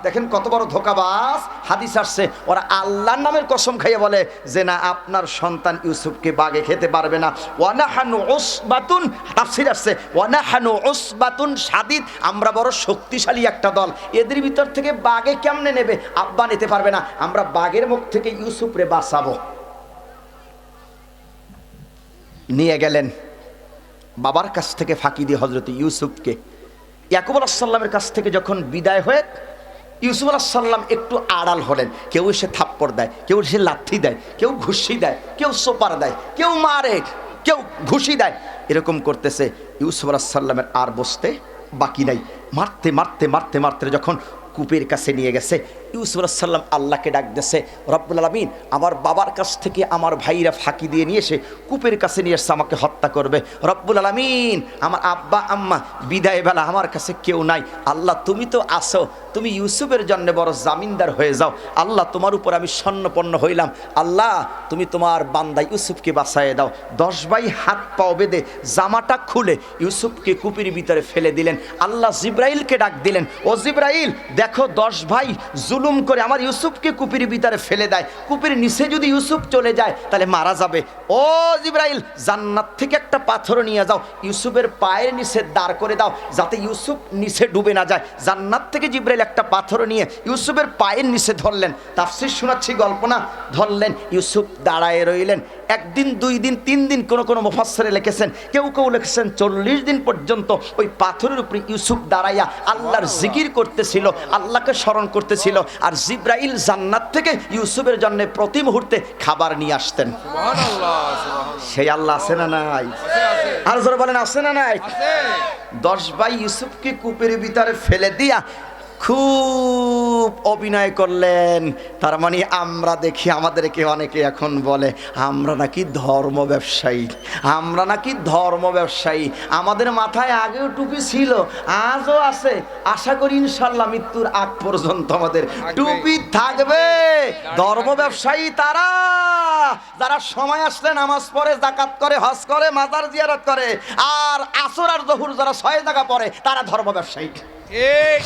দেখেন কত বড় ধোঁকাবাজ। হাদিস আসছে, ওরা আল্লাহর নামের কসম খাইয়ে বলে যে না, আপনার সন্তান ইউসুফকে বাগে খেতে পারবে না। ওয়ানাহানু উসবাতুন, তাফসীর আসছে ওয়ানাহানু উসবাতুন শাদীদ, আমরা বড় শক্তিশালী একটা দল, এদের ভিতর থেকে বাগে কেমনে নেবে? আব্বা নিতে পারবে না, আমরা বাগের মুখ থেকে ইউসুফরে বাঁচাবো। নিয়ে গেলেন বাবার কাছ থেকে ফাঁকি দিয়ে হযরত ইউসুফকে। ইয়াকুব আলাইহিস সালামের কাছ থেকে যখন বিদায় হয়ে ইউসুফ আলাইহিস সালাম একটু আড়াল হলেন, কেউ এসে থাপ্পড় দেয়, কেউ এসে লাথি দেয়, কেউ ঘুষি দেয়, কেউ সোপার দেয়, কেউ মারে, কেউ ঘুষি দেয়, এরকম করতেছে। ইউসুফ আলাইহিস সালামের আর বসতে বাকি নাই, মারতে মারতে মারতে মারতে যখন কূপের কাছে নিয়ে গেছে, ইউসুফ আলাইহিস সালাম আল্লাহকে ডাক দিয়েছে, রব্বুল আলামিন আমার বাবার কাছ থেকে আমার ভাইরা ফাঁকি দিয়ে নিয়ে এসে কূপের কাছে নিয়ে এসে আমাকে হত্যা করবে। রব্বুল আলামিন আমার আব্বা আম্মা বিদায় বেলা আমার কাছে কেউ নাই, আল্লাহ তুমি তো আসো, তুমি ইউসুফের জন্য বড় জামিনদার হয়ে যাও। আল্লাহ তোমার উপর আমি স্বর্ণপন্ন হইলাম, আল্লাহ তুমি তোমার বান্দা ইউসুফকে বাঁচায়ে দাও। 10 ভাই হাত পাও বেঁধে জামাটা খুলে ইউসুফকে কূপের ভিতরে ফেলে দিলেন। আল্লাহ জিব্রাইলকে ডাক দিলেন, ও জিব্রাইল দেখো 10 ভাই জুলুম করে আমার ইউসুফকে কূপের ভিতরে ফেলে দেয়, কূপের নিচে যদি ইউসুফ চলে যায় তাহলে মারা যাবে। ও জিব্রাইল জান্নাত থেকে একটা পাথর নিয়ে যাও, ইউসুফের পায়ের নিচে দাঁড় করে দাও যাতে ইউসুফ নিচে ডুবে না যায়। জান্নাত থেকে জিব্রাইল একটা পাথর নিয়ে ইউসুফের পায়ের নিচে ধরলেন, তাফসীর শোনাচ্ছি গল্প না, ধরলেন, ইউসুফ দাঁড়ায় রইলেন। 1 দিন 2 দিন 3 দিন কোন মুফাসসিরে লিখেছেন, কেউ কেউ লিখেছেন 40 দিন পর্যন্ত ওই পাথরের উপরে ইউসুফ দাঁড়াইয়া আল্লাহর জিকির করতেছিল, আল্লাহকে স্মরণ করতেছিল, আর জিব্রাইল জান্নাত থেকে ইউসুফের জন্য প্রতি মুহূর্তে খাবার নিয়ে আসতেন। সুবহানাল্লাহ, সুবহানাল্লাহ। সেই আল্লাহ আছে না নাই? আর জোরে বলেন আছে না নাই? আছে। 10 ভাই ইউসুফকে কূপের ভিতরে ফেলে দিয়া খুব অভিনয় করলেন। তার মানে আমরা দেখি আমাদেরকে অনেকে এখন বলে আমরা নাকি ধর্ম ব্যবসায়ী, আমরা নাকি ধর্ম ব্যবসায়ী। আমাদের মাথায় আগেও টুপি ছিল, আজও আছে, আশা করি ইনশাল্লাহ মৃত্যুর আগ পর্যন্ত আমাদের টুপি থাকবে। ধর্ম ব্যবসায়ী তারা যারা সময় আসলে নামাজ পড়ে, যাকাত করে, হজ করে, মাজার জিয়ারত করে, আর আসর আর জহুর যারা 6 জায়গা পড়ে তারা ধর্ম ব্যবসায়ী। ঠিক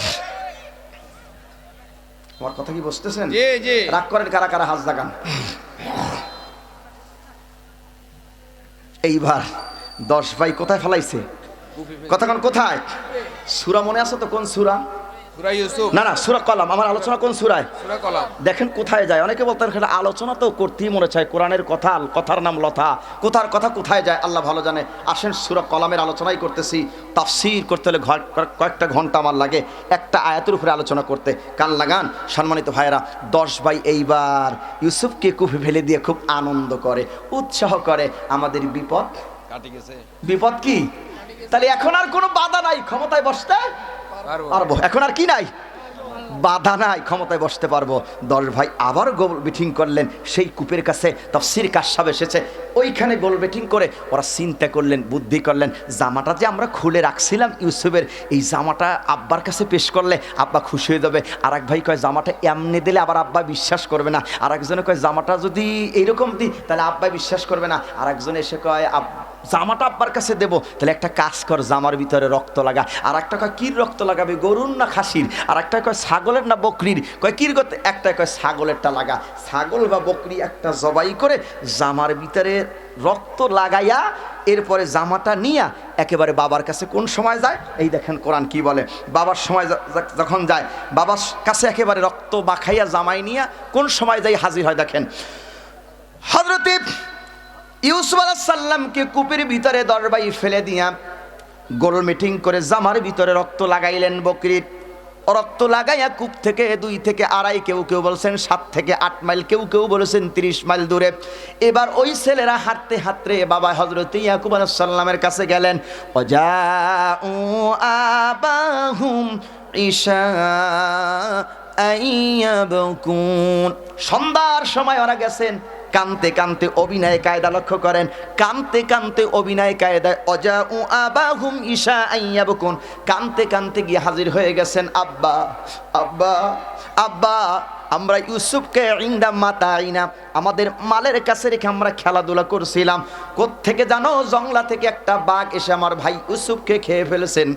আমার কথা কি বুঝতেছেন? জি জি। রাগ করেন কারা কারা, হাত জাগান। এইবার 10 ভাই কোথায় ফেলাইছে? কথাক্ষণ কোথায়? সূরা মনে আছে তো? কোন সূরা? সূরা ইউসুফ। না না, সূরা কলাম। আমার আলোচনা কোন সূরায়? সূরা কলাম। দেখেন কোথায় যায়। অনেকে বলতেন খেলা আলোচনা তো করতেই মনে চায়, কোরআনের কথা, কথার নাম লতা, কোথার কথা কোথায় যায় আল্লাহ ভালো জানে। আসেন সূরা কলামের আলোচনাই করতেছি। তাফসীর করতে হলে কয়েকটা ঘন্টা আমার লাগে একটা আয়াতের উপরে আলোচনা করতে। কান লাগান সম্মানিত ভাইয়েরা। 10 ভাই এইবার ইউসুফকে কূপে ফেলে দিয়ে খুব আনন্দ করে, উৎসাহ করে। আমাদের বিপদ কাটে গেছে। বিপদ কি? তাহলে এখন আর কোনো বাধা নাই, ক্ষমতায় বসতে পারবো। এখন আর কি নাই? বাধা নাই, ক্ষমতায় বসতে পারবো। 10 ভাই আবার গোল মিটিং করলেন সেই কূপের কাছে। তাফসীর কাশাব এসেছে, ওইখানে গোল মিটিং করে ওরা চিন্তা করলেন, বুদ্ধি করলেন, জামাটা যে আমরা খুলে রাখছিলাম ইউসুফের, এই জামাটা আব্বার কাছে পেশ করলে আব্বা খুশি হয়ে যাবে। আর এক ভাই কয় জামাটা এমনি দিলে আবার আব্বা বিশ্বাস করবে না। আর একজনে কয় জামাটা যদি এইরকম দিই তাহলে আব্বা বিশ্বাস করবে না। আর একজনে এসে কয় জামাটা আব্বার কাছে দেবো, তাহলে একটা কাজ কর, জামার ভিতরে রক্ত লাগা। আর একটা কয় কির রক্ত লাগাবে, গরুর না খাসির? আর একটা কয় ছাগলের না বকরির? কয় কির করতে? একটা কয় ছাগলেরটা লাগা। ছাগল বা বকরি একটা জবাই করে জামার ভিতরে রক্ত লাগাইয়া এরপরে জামাটা নিয়ে একেবারে বাবার কাছে কোন সময় যায়? এই দেখেন কোরআন কি বলে। বাবার সময় যখন যায়, বাবার কাছে একেবারে রক্ত মাখাইয়া জামাই নিয়ে কোন সময় যাই হাজির হয়। দেখেন হযরত ইউসুফ আলাইহিস সালামকে কূপের ভিতরে 10 ভাই ফেলে দিয়া গোল মিটিং করে জামার ভিতরে রক্ত লাগাইলেন। বকরির রক্ত লাগাইয়া কূপ থেকে 2 থেকে 2.5, কেউ কেউ বলছেন 7 থেকে 8 মাইল, কেউ কেউ বলেছেন 30 মাইল দূরে। এবার ওই ছেলেরা হাঁটতে হাঁটতে বাবা হযরত ইয়াকুব আলাইহিস সালামের কাছে গেলেন। ওয়াজাউ আবাহুম ইশা আইয়াবকুন। সন্ধ্যার সময় ওরা গেছেন, কানতে কানতে অভিনয় কায়দা লক্ষ্য করেন, কানতে কানতে অভিনয় কায়দায় অজাউ আবাহুম ইশা আইয়াবকুন, কানতে কানতে গিয়ে হাজির হয়ে গেছেন। আব্বা আব্বা আব্বা, আমরা ইউসুফকে ইনদা মাতাইনা, আমাদের মালের কাছে রেখে আমরা খেলাধুলা করছিলাম, কোত্থেকে জানো জংলা থেকে একটা বাঘ এসে আমার ভাই ইউসুফকে খেয়ে ফেলেছেন।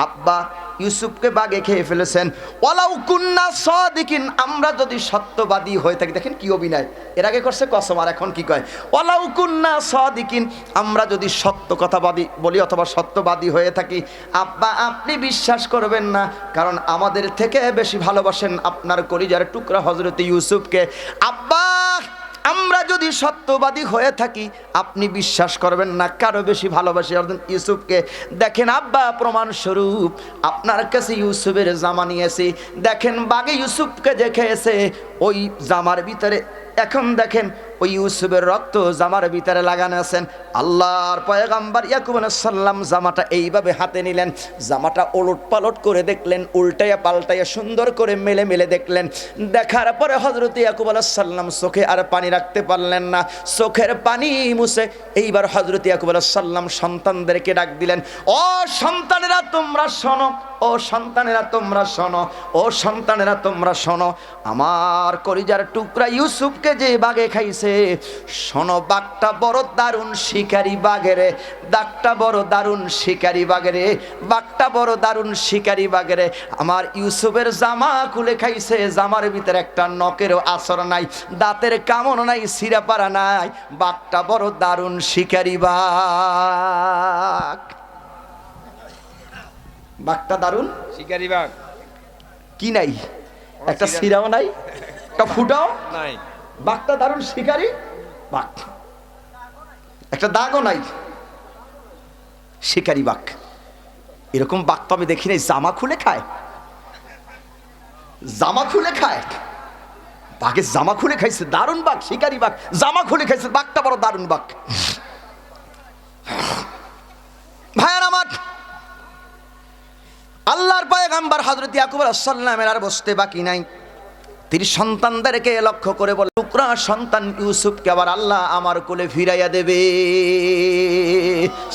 আব্বা, ইউসুফকে বাঘে খেয়ে ফেলেছেন। ওয়ালাউ কুন্না সাদিকিন, আমরা যদি সত্যবাদী হয়ে থাকি। দেখেন কি অভিনয়, এর আগে করছে কসম, আর এখন কি কয়? ওয়ালাউ কুন্না সাদিকিন, আমরা যদি সত্য কথাবাদী বলি অথবা সত্যবাদী হয়ে থাকি, আব্বা আপনি বিশ্বাস করবেন না, কারণ আমাদের থেকে বেশি ভালোবাসেন আপনার কলিজার টুকরা হযরত ইউসুফকে। আব্বা আমরা যদি সত্যবাদী হয়ে থাকি, আপনি বিশ্বাস করবেন না কারো বেশি ভালোবাসি ইউসুফকে। দেখেন আব্বা, প্রমাণস্বরূপ আপনার কাছে ইউসুফের জামা নিয়েছি, দেখেন বাগে ইউসুফকে যে খেয়েছে ওই জামার ভিতরে এখন দেখেন ওই ইউসুফের রক্ত জামার ভিতরে লাগানো আছেন। আল্লাহর পয়গম্বর ইয়াকুব আলাইহিস সালাম জামাটা এইভাবে হাতে নিলেন, জামাটা ওলট পালট করে দেখলেন, উল্টাইয়া পাল্টাইয়া সুন্দর করে মেলে মেলে দেখলেন। দেখার পরে হযরত ইয়াকুব আলাইহিস সালাম চোখে আর পানি রাখতে পারলেন না, চোখের পানি মুছে এইবার হযরত ইয়াকুব আলাইহিস সালাম সন্তানদেরকে ডাক দিলেন, ও সন্তানেরা তোমরা শোনো, ও সন্তানেরা তোমরা শোনো, ও সন্তানেরা তোমরা শোনো, আমার কলিজার টুকরা ইউসুফকে যে বাঘে খাইছে, শোনো বাঘটা বড় দারুণ শিকারী বাঘেরে, দাগটা বড় দারুণ শিকারী বাঘেরে, বাঘটা বড় দারুণ শিকারী বাঘেরে আমার ইউসুফের জামা খুলে খাইছে, জামার ভিতরে একটা নখেরও আসর নাই, দাঁতের কামড় নাই, সিরাপাড়া নাই, বাঘটা বড় দারুণ শিকারী বাঘ। বাঘটা দারুণ শিকারি বাঘ কি নাই, একটা সিরাও নাই, একটা ফুটাও নাই, বাঘটা দারুণ শিকারী বাঘ, একটা দাগও নাই, শিকারী বাঘ। এরকম বাঘ তো আমি দেখি নাই জামা খুলে খায়, জামা খুলে খায়, বাঘের জামা খুলে খাইছে, দারুণ বাঘ, শিকারী বাঘ জামা খুলে খাইছে, বাঘটা বড় দারুণ বাঘ। ভাইয়ার আমার, আল্লাহর পয়গম্বর হযরত ইয়াকুব আলাইহিস সালামের আর বসতে বাকি নাই, তিনি সন্তানদেরকে লক্ষ্য করে বলে, টুকরা সন্তান ইউসুফকে আবার আল্লাহ আমার কোলে ফিরাইয়া দেবে।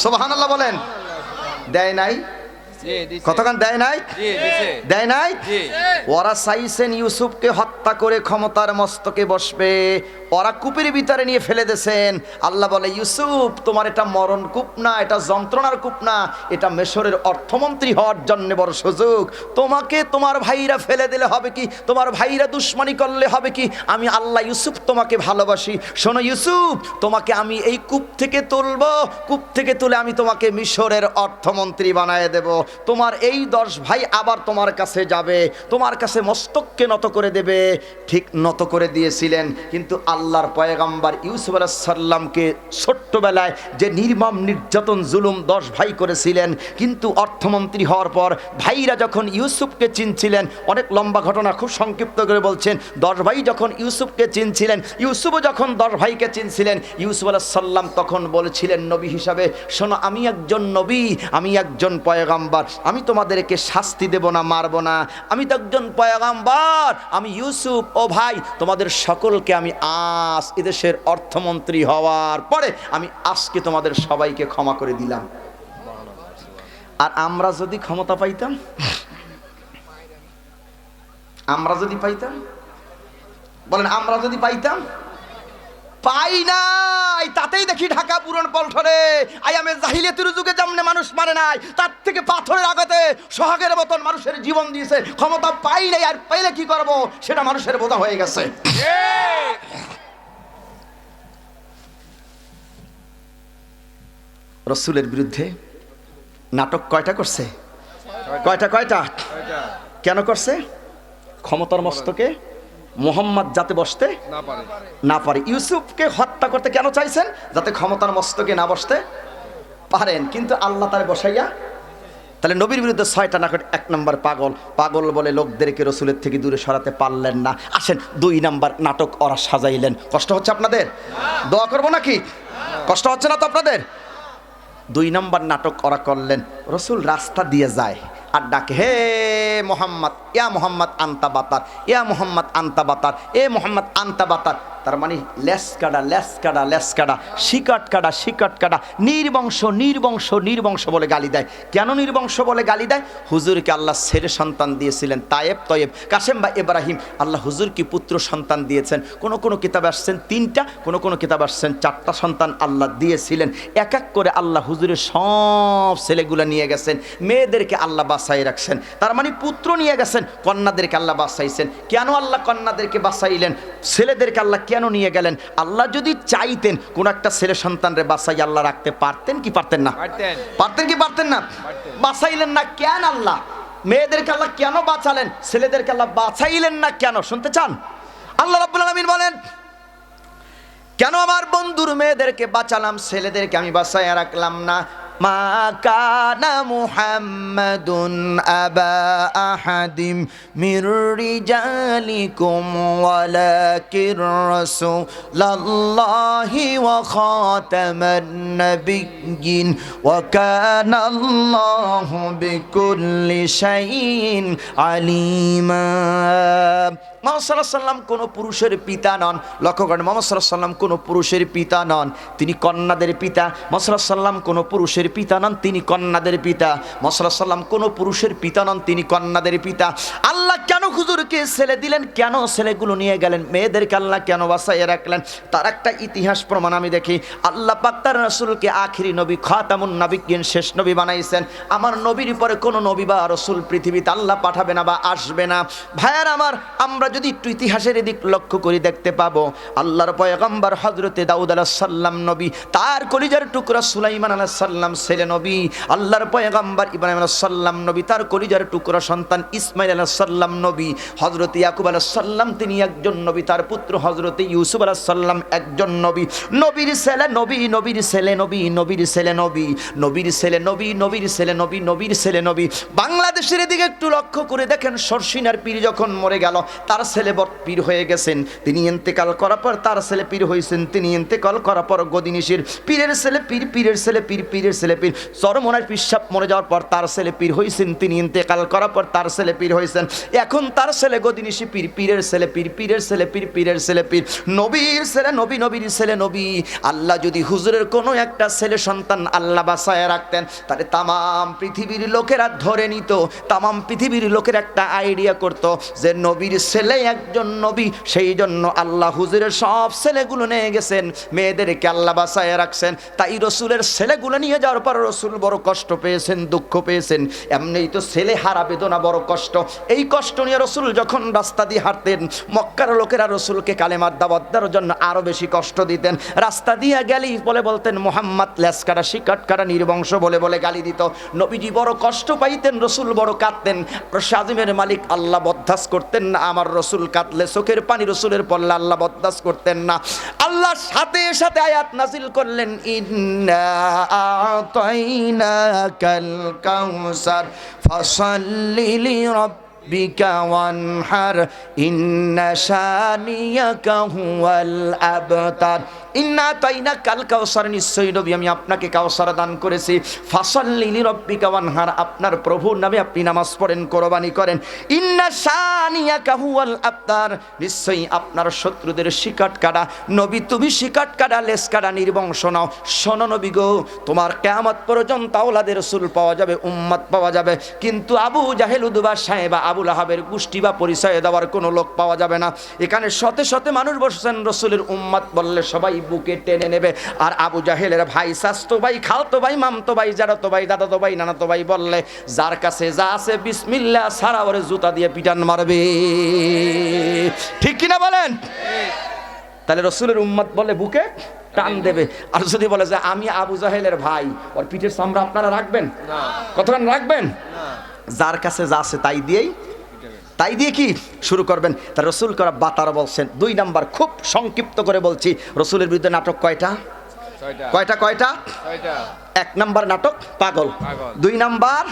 সুবহানাল্লাহ বলেন। দেয় নাই? কতক্ষণ দেয় নাই? দেয় নাই? ওরা চাইছেন ইউসুফকে হত্যা করে ক্ষমতার মস্তকে বসবে, ওরা কূপের ভিতরে নিয়ে ফেলে দিয়েছেন। আল্লাহ বলে, ইউসুফ তোমার এটা মরণ কূপ না, এটা যন্ত্রণার কূপ না, এটা মিশরের অর্থমন্ত্রী হওয়ার জন্য বড় সুযোগ। তোমাকে তোমার ভাইরা ফেলে দিলে হবে কি, তোমার ভাইরা দুশ্মনী করলে হবে কি, আমি আল্লাহ ইউসুফ তোমাকে ভালোবাসি। শোনো ইউসুফ, তোমাকে আমি এই কূপ থেকে তুলবো, কূপ থেকে তুলে আমি তোমাকে মিশরের অর্থমন্ত্রী বানায় দেব। তোমার এই 10 ভাই আবার তোমার কাছে যাবে, তোমার কাছে মস্তককে নত করে দেবে। ঠিক নত করে দিয়েছিলেন, কিন্তু আল্লাহর পয়গম্বর ইউসুফ আলাইহিস সালামকে ছোট্টবেলায় যে নির্মম নির্যাতন জুলুম 10 ভাই করেছিলেন, কিন্তু অর্থমন্ত্রী হওয়ার পর ভাইরা যখন ইউসুফকে চিনছিলেন, অনেক লম্বা ঘটনা খুব সংক্ষিপ্ত করে বলছেন, 10 ভাই যখন ইউসুফকে চিনছিলেন, ইউসুফও যখন 10 ভাইকে চিনছিলেন, ইউসুফ আলাইহিস সালাম তখন বলেছিলেন নবী হিসাবে, শোনো আমি একজন নবী, আমি একজন পয়গম্বর, আমি তোমাদেরকে শাস্তি দেব না, মারব না, আমি তো একজন পয়গম্বর, আমি ইউসুফ ও ভাই তোমাদের সকলকে আমি আজ এদেশের অর্থমন্ত্রী হওয়ার পরে আমি আজকে তোমাদের সবাইকে ক্ষমা করে দিলাম। আর আমরা যদি ক্ষমতা পাইতাম, আমরা যদি পাইতাম, বলেন আমরা যদি পাইতাম, পাই নাই, তাতেই দেখি ঢাকা পুরন পল্টনে আয়ামে জাহিলিয়াতের যুগে যেমনে মানুষ মারে নাই, তার থেকে পাথরের আঘাতে সোহাগের মতন মানুষের জীবন দিয়েছে। ক্ষমতা পাই নাই, আর পাইলে কি করব সেটা মানুষের বোঝা হয়ে গেছে। রাসূলের বিরুদ্ধে নাটক কয়টা করছে? কয়টা? কেন করছে? ক্ষমতার মস্তকে মুহাম্মদ যাতে বসতে না পারে। ইউসুফকে হত্যা করতে কেন চাইছেন? যাতে ক্ষমতার মস্তকে না বসতে পারেন, কিন্তু আল্লাহ তারে বসাইয়া। তাহলে নবীর বিরুদ্ধে 6টা নাটক। 1 নম্বর পাগল বলে লোকদেরকে রসুলের থেকে দূরে সরাতে পারলেন না। আসেন 2 নম্বর নাটক ওরা সাজাইলেন। কষ্ট হচ্ছে আপনাদের? দোয়া করবো নাকি? কষ্ট হচ্ছে না তো আপনাদের? 2 নম্বর নাটক ওরা করলেন, রসুল রাস্তা দিয়ে যায় আর ডাকে, হে মোহাম্মদ, ইয়া মোহাম্মদ আন্তা বাতার, ইয়া মোহাম্মদ আন্তা বাতার, এ মোহাম্মদ আন্তা বাতার। তার মানে লেস কাটা, শিকট কাটা, নির্বংশ বলে গালি দেয়। কেন নির্বংশ বলে গালি দেয়? হুজুরকে আল্লাহ ছেলে সন্তান দিয়েছিলেন, তয়েব, কাসেম বা ইব্রাহিম। আল্লাহ হুজুরকে পুত্র সন্তান দিয়েছেন। কোন কিতাবে আসছেন 3টা, কোন কিতাবে আসছেন 4টা সন্তান আল্লাহ দিয়েছিলেন। এক এক করে আল্লাহ হুজুরের সব ছেলেগুলো নিয়ে গেছেন, মেয়েদেরকে আল্লাহ বাঁচাই রাখছেন। তার মানে পুত্র নিয়ে গেছেন, কন্যাদেরকে আল্লাহ বাঁচাইছেন। কেন আল্লাহ কন্যাদেরকে বাঁচাইলেন? ছেলেদেরকে আল্লাহ কেন নিয়ে গেলেন? আল্লাহ যদি চাইতেন কোন একটা ছেলে সন্তানরে বাঁচাই আল্লাহ রাখতে পারতেন কি পারতেন না? পারতেন কি পারতেন না? বাঁচাইলেন না কেন আল্লাহ? মেয়েদেরকে আল্লাহ কেন বাঁচালেন? ছেলেদেরকে আল্লাহ বাঁচাইলেন না কেন? শুনতে চান? আল্লাহ রাব্বুল আলামিন বলেন, কেন আমার বন্ধুর মেয়েদেরকে বাঁচালাম, ছেলেদেরকে আমি বাঁচাইয়া রাখলাম না? মা কানা মুহাম্মাদুন আবা আহাদিম মির রিজালিকুম ওয়ালাকির রাসূলুল্লাহি ওয়া খাতামান নাবিয়্যিন ওয়া কানা আল্লাহু বিকুল্লি শাইইন আলিমা। মুহাম্মদ সাল্লাল্লাহু আলাইহি ওয়াসাল্লাম কোনো পুরুষের পিতা নন। লক্ষ্য করেন, মুহাম্মদ সাল্লাল্লাহু আলাইহি ওয়াসাল্লাম কোনো পুরুষের পিতা নন, তিনি কন্যাদের পিতা। মুহাম্মদ সাল্লাল্লাহু আলাইহি ওয়াসাল্লাম কোনো পুরুষের পিতা নন, তিনি কন্যাদের পিতা। মুহাম্মদ সাল্লাল্লাহু আলাইহি ওয়াসাল্লাম কোনো পুরুষের পিতা নন, তিনি কন্যাদের পিতা। আল্লাহ কেন হুজুরকে ছেলে দিলেন, কেন ছেলেগুলো নিয়ে গেলেন, মেয়েদেরকে আল্লাহ কেন বাঁচাইয়া রাখলেন? তার একটা ইতিহাস প্রমাণ আমি দেখি। আল্লাহ পাক তার রাসূলকে আখিরি নবী, খাতামুন নাবিয়্যিন, শেষ নবী বানাইছেন। আমার নবীর পরে কোনো নবী বা রাসূল পৃথিবীতে আল্লাহ পাঠাবে না বা আসবে না। ভাইয়ার আমার, আমরা যদি একটু ইতিহাসের দিক লক্ষ্য করি দেখতে পাবো আল্লাহর পয়গম্বর হযরতে দাউদ আলাইহিস সালাম নবী, তার কলিজার টুকরা সুলাইমান আলাইহিস সালাম ছেলে নবী। আল্লাহর পয়গম্বর ইব্রাহিম আলাইহিস সালাম নবী, তার কলিজার টুকরা সন্তান ইসমাঈল আলাইহিস সালাম নবী। হযরতে ইয়াকুব আলাইহিস সালাম তিনি একজন নবী, তার পুত্র হযরতে ইউসুফ আলাইহিস সালাম একজন নবী। নবীর ছেলে নবী, নবীর ছেলে নবী, নবীর ছেলে নবী, নবীর ছেলে নবী, নবীর ছেলে নবী, নবীর ছেলে নবী। বাংলাদেশের দিকে একটু লক্ষ্য করে দেখেন, শর্ষিনার পীর যখন মরে গেল, তার ছেলে পীর হয়ে গেছেন, তিনি ইন্তেকাল করার পর তার ছেলে পীর হয়েছেন, তিনি ইন্তেকাল করার পর গদিনিশির পীরের ছেলে পীর, পীরের ছেলে পীর, পীরের ছেলে পীর। চরমনার পিসাব মরে যাওয়ার পর তার ছেলে পীর হয়েছেন, তিনি ইন্তেকাল করার পর তার ছেলে পীর হয়েছেন। এখন তার ছেলে গদিনিশি পীর, পীরের ছেলে পীর, পীরের ছেলে পীর, পীরের ছেলে পীর, নবীর ছেলে নবী, নবীর ছেলে নবী। আল্লাহ যদি হুজুরের কোনো একটা ছেলে সন্তান আল্লাহ বাঁচায় রাখতেন, তাহলে তামাম পৃথিবীর লোকেরা ধরে নিত, তামাম পৃথিবীর লোকের একটা আইডিয়া করত যে নবীর ছেলে একজন নবী। সেই জন্য আল্লাহ হুজুরের সব ছেলেগুলো নিয়ে গেছেন, মেয়েদেরকে আল্লাহ বাঁচায় রাখছেন। তাই রসুলের ছেলেগুলো নিয়ে যাওয়ার পর রসুল বড় কষ্ট পেয়েছেন, দুঃখ পেয়েছেন। এমনিই তো ছেলে হারা বেদনা বড় কষ্ট। এই কষ্ট নিয়ে রসুল যখন রাস্তা দিয়ে হাঁটতেন, মক্কার লোকেরা রসুলকে কালেমার দাওয়াত দেওয়ার জন্য আরো বেশি কষ্ট দিতেন। রাস্তা দিয়ে গেলেই বলতেন মুহাম্মদ লেস কাটা, শিকাট কাটা, নির্বংশ বলে বলে গালি দিত। নবীজি বড় কষ্ট পাইতেন, রসুল বড় কাঁদতেন। শাজিমের মালিক আল্লাহ বরদাস্ত করতেন না। আমার রসুল কাঁদলে চোখের পানি রসুলের পড়লে আল্লাহ বরদাস্ত করতেন না। আল্লাহ সাথে সাথে আয়াত নাজিল করলেন, ইন্না আতাইনাকাল কাউসার ফাসাল্লি লিরাব্বিকা ওয়ানহার ইন্না শানিয়াকা হুয়াল আবতার। ইন্না আতাইনা কাল কাউসার, নিশ্চয়ই নবী আমি আপনাকে কাউসার দান করেছি। ফাসাল্লি লিরাব্বিকা ওয়ানহার, আপনার প্রভুর নামে আপনি নামাজ পড়েন, কোরবানি করেন। ইন্না শানিয়াকা হুয়াল আবতার, নিশ্চয়ই আপনার শত্রুদের শিকাট কাটা। নবী তুমি শিকাট কাটা, লেস কাটা, নির্বংশ নাও। শোনো নবী গো, তোমার কিয়ামত পর্যন্ত আওলাদে রাসূল পাওয়া যাবে, উম্মত পাওয়া যাবে, কিন্তু আবু জাহেল, উতবা, সাইবা, আবু লাহাবের গোষ্ঠী বা পরিচয় দেওয়ার কোনো লোক পাওয়া যাবে না। এখানে শতে শতে মানুষ বসেছেন, রসুলের উম্মত বললে সবাই বুকে টেনে নেবে। আর আবু জাহেলের ভাই, চাচতো ভাই, খালতো ভাই, মামতো ভাই, জাড়তো ভাই, দাদাতো ভাই, নানাতো ভাই বললে যার কাছে যা আছে বিসমিল্লাহ সারা ওরে জুতা দিয়ে পিটান মারবে। ঠিক কিনা বলেন? তাহলে রসুলের উম্মত বলে বুকে টান দেবে। আর যদি বলে যে আমি আবু জাহেলের ভাই, ওর পিঠের চামড়া আপনারা রাখবেন? কতক্ষণ রাখবেন? যার কাছে যা আছে তাই দিয়ে কি শুরু করবেন? তা রসুল করা বাতারা বলছেন। 2 নাম্বার, খুব সংক্ষিপ্ত করে বলছি, রসুলের বিরুদ্ধে নাটক কয়টা? 6টা। 1 নাম্বার নাটক পাগল, 2 নাম্বার